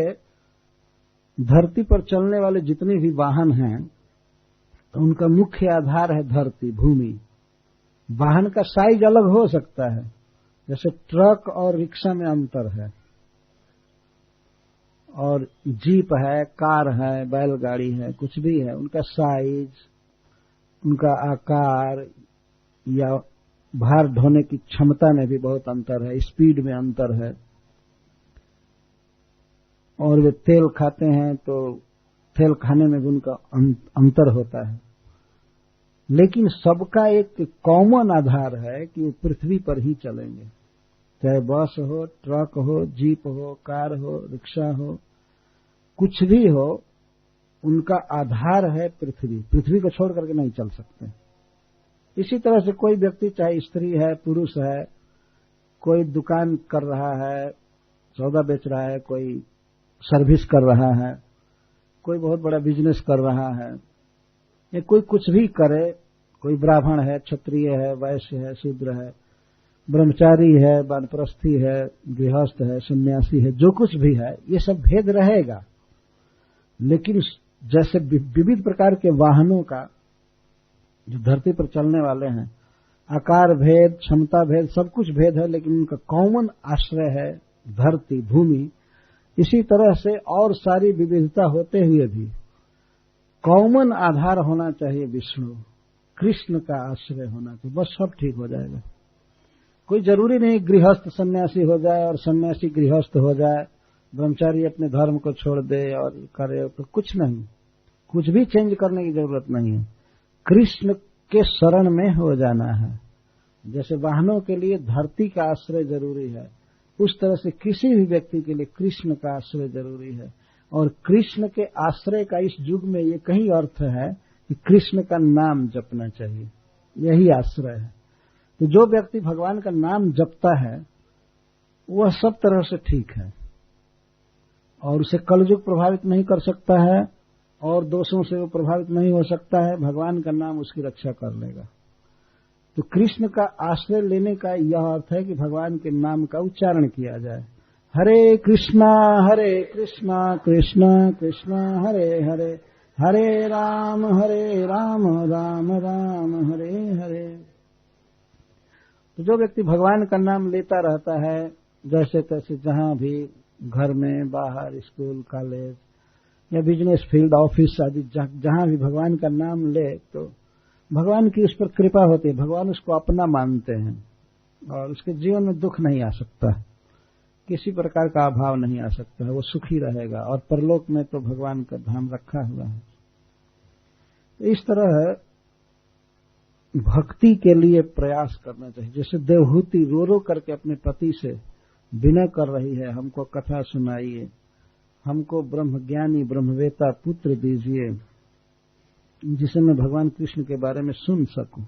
धरती पर चलने वाले जितने भी वाहन हैं, तो उनका मुख्य आधार है धरती, भूमि। वाहन का साइज अलग हो सकता है, जैसे ट्रक और रिक्शा में अंतर है, और जीप है, कार है, बैलगाड़ी है, कुछ भी है, उनका साइज, उनका आकार या भार ढोने की क्षमता में भी बहुत अंतर है, स्पीड में अंतर है। और वे तेल खाते हैं तो तेल खाने में भी उनका अंतर होता है। लेकिन सबका एक कॉमन आधार है कि वो पृथ्वी पर ही चलेंगे, चाहे बस हो, ट्रक हो, जीप हो, कार हो, रिक्शा हो, कुछ भी हो, उनका आधार है पृथ्वी। पृथ्वी को छोड़ करके नहीं चल सकते। इसी तरह से कोई व्यक्ति, चाहे स्त्री है, पुरुष है, कोई दुकान कर रहा है, सौदा बेच रहा है, कोई सर्विस कर रहा है, कोई बहुत बड़ा बिजनेस कर रहा है, या कोई कुछ भी करे, कोई ब्राह्मण है, क्षत्रिय है, वैश्य है, शूद्र है, ब्रह्मचारी है, वानप्रस्थी है, गृहस्थ है, सन्यासी है, जो कुछ भी है, ये सब भेद रहेगा। लेकिन जैसे विविध प्रकार के वाहनों का जो धरती पर चलने वाले हैं, आकार भेद, क्षमता भेद, सब कुछ भेद है, लेकिन उनका कॉमन आश्रय है धरती, भूमि। इसी तरह से और सारी विविधता होते हुए भी कॉमन आधार होना चाहिए विष्णु, कृष्ण का आश्रय होना चाहिए, बस सब ठीक हो जाएगा। कोई जरूरी नहीं गृहस्थ सन्यासी हो जाए और सन्यासी गृहस्थ हो जाए, ब्रह्मचारी अपने धर्म को छोड़ दे और करे, तो कुछ नहीं, कुछ भी चेंज करने की जरूरत नहीं है। कृष्ण के शरण में हो जाना है। जैसे वाहनों के लिए धरती का आश्रय जरूरी है, उस तरह से किसी भी व्यक्ति के लिए कृष्ण का आश्रय जरूरी है। और कृष्ण के आश्रय का इस युग में ये कहीं अर्थ है कि कृष्ण का नाम जपना चाहिए, यही आश्रय है। तो जो व्यक्ति भगवान का नाम जपता है वह सब तरह से ठीक है, और उसे कलयुग प्रभावित नहीं कर सकता है, और दोषों से वो प्रभावित नहीं हो सकता है। भगवान का नाम उसकी रक्षा कर लेगा। तो कृष्ण का आश्रय लेने का यह अर्थ है कि भगवान के नाम का उच्चारण किया जाए। हरे कृष्णा कृष्णा कृष्णा हरे हरे, हरे राम राम राम हरे हरे। तो जो व्यक्ति भगवान का नाम लेता रहता है, जैसे तैसे जहां भी, घर में, बाहर, स्कूल, कॉलेज या बिजनेस फील्ड, ऑफिस आदि, जहां भी भगवान का नाम ले तो भगवान की उस पर कृपा होती है, भगवान उसको अपना मानते हैं और उसके जीवन में दुख नहीं आ सकता, किसी प्रकार का अभाव नहीं आ सकता है, वो सुखी रहेगा। और परलोक में तो भगवान का धाम रखा हुआ है। तो इस तरह भक्ति के लिए प्रयास करना चाहिए। जैसे देवहूति रो रो करके अपने पति से विनय कर रही है, हमको कथा सुनाइए, हमको ब्रह्मज्ञानी ब्रह्मवेता पुत्र दीजिए जिसे मैं भगवान कृष्ण के बारे में सुन सकूं।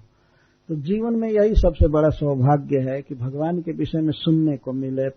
तो जीवन में यही सबसे बड़ा सौभाग्य है कि भगवान के विषय में सुनने को मिले,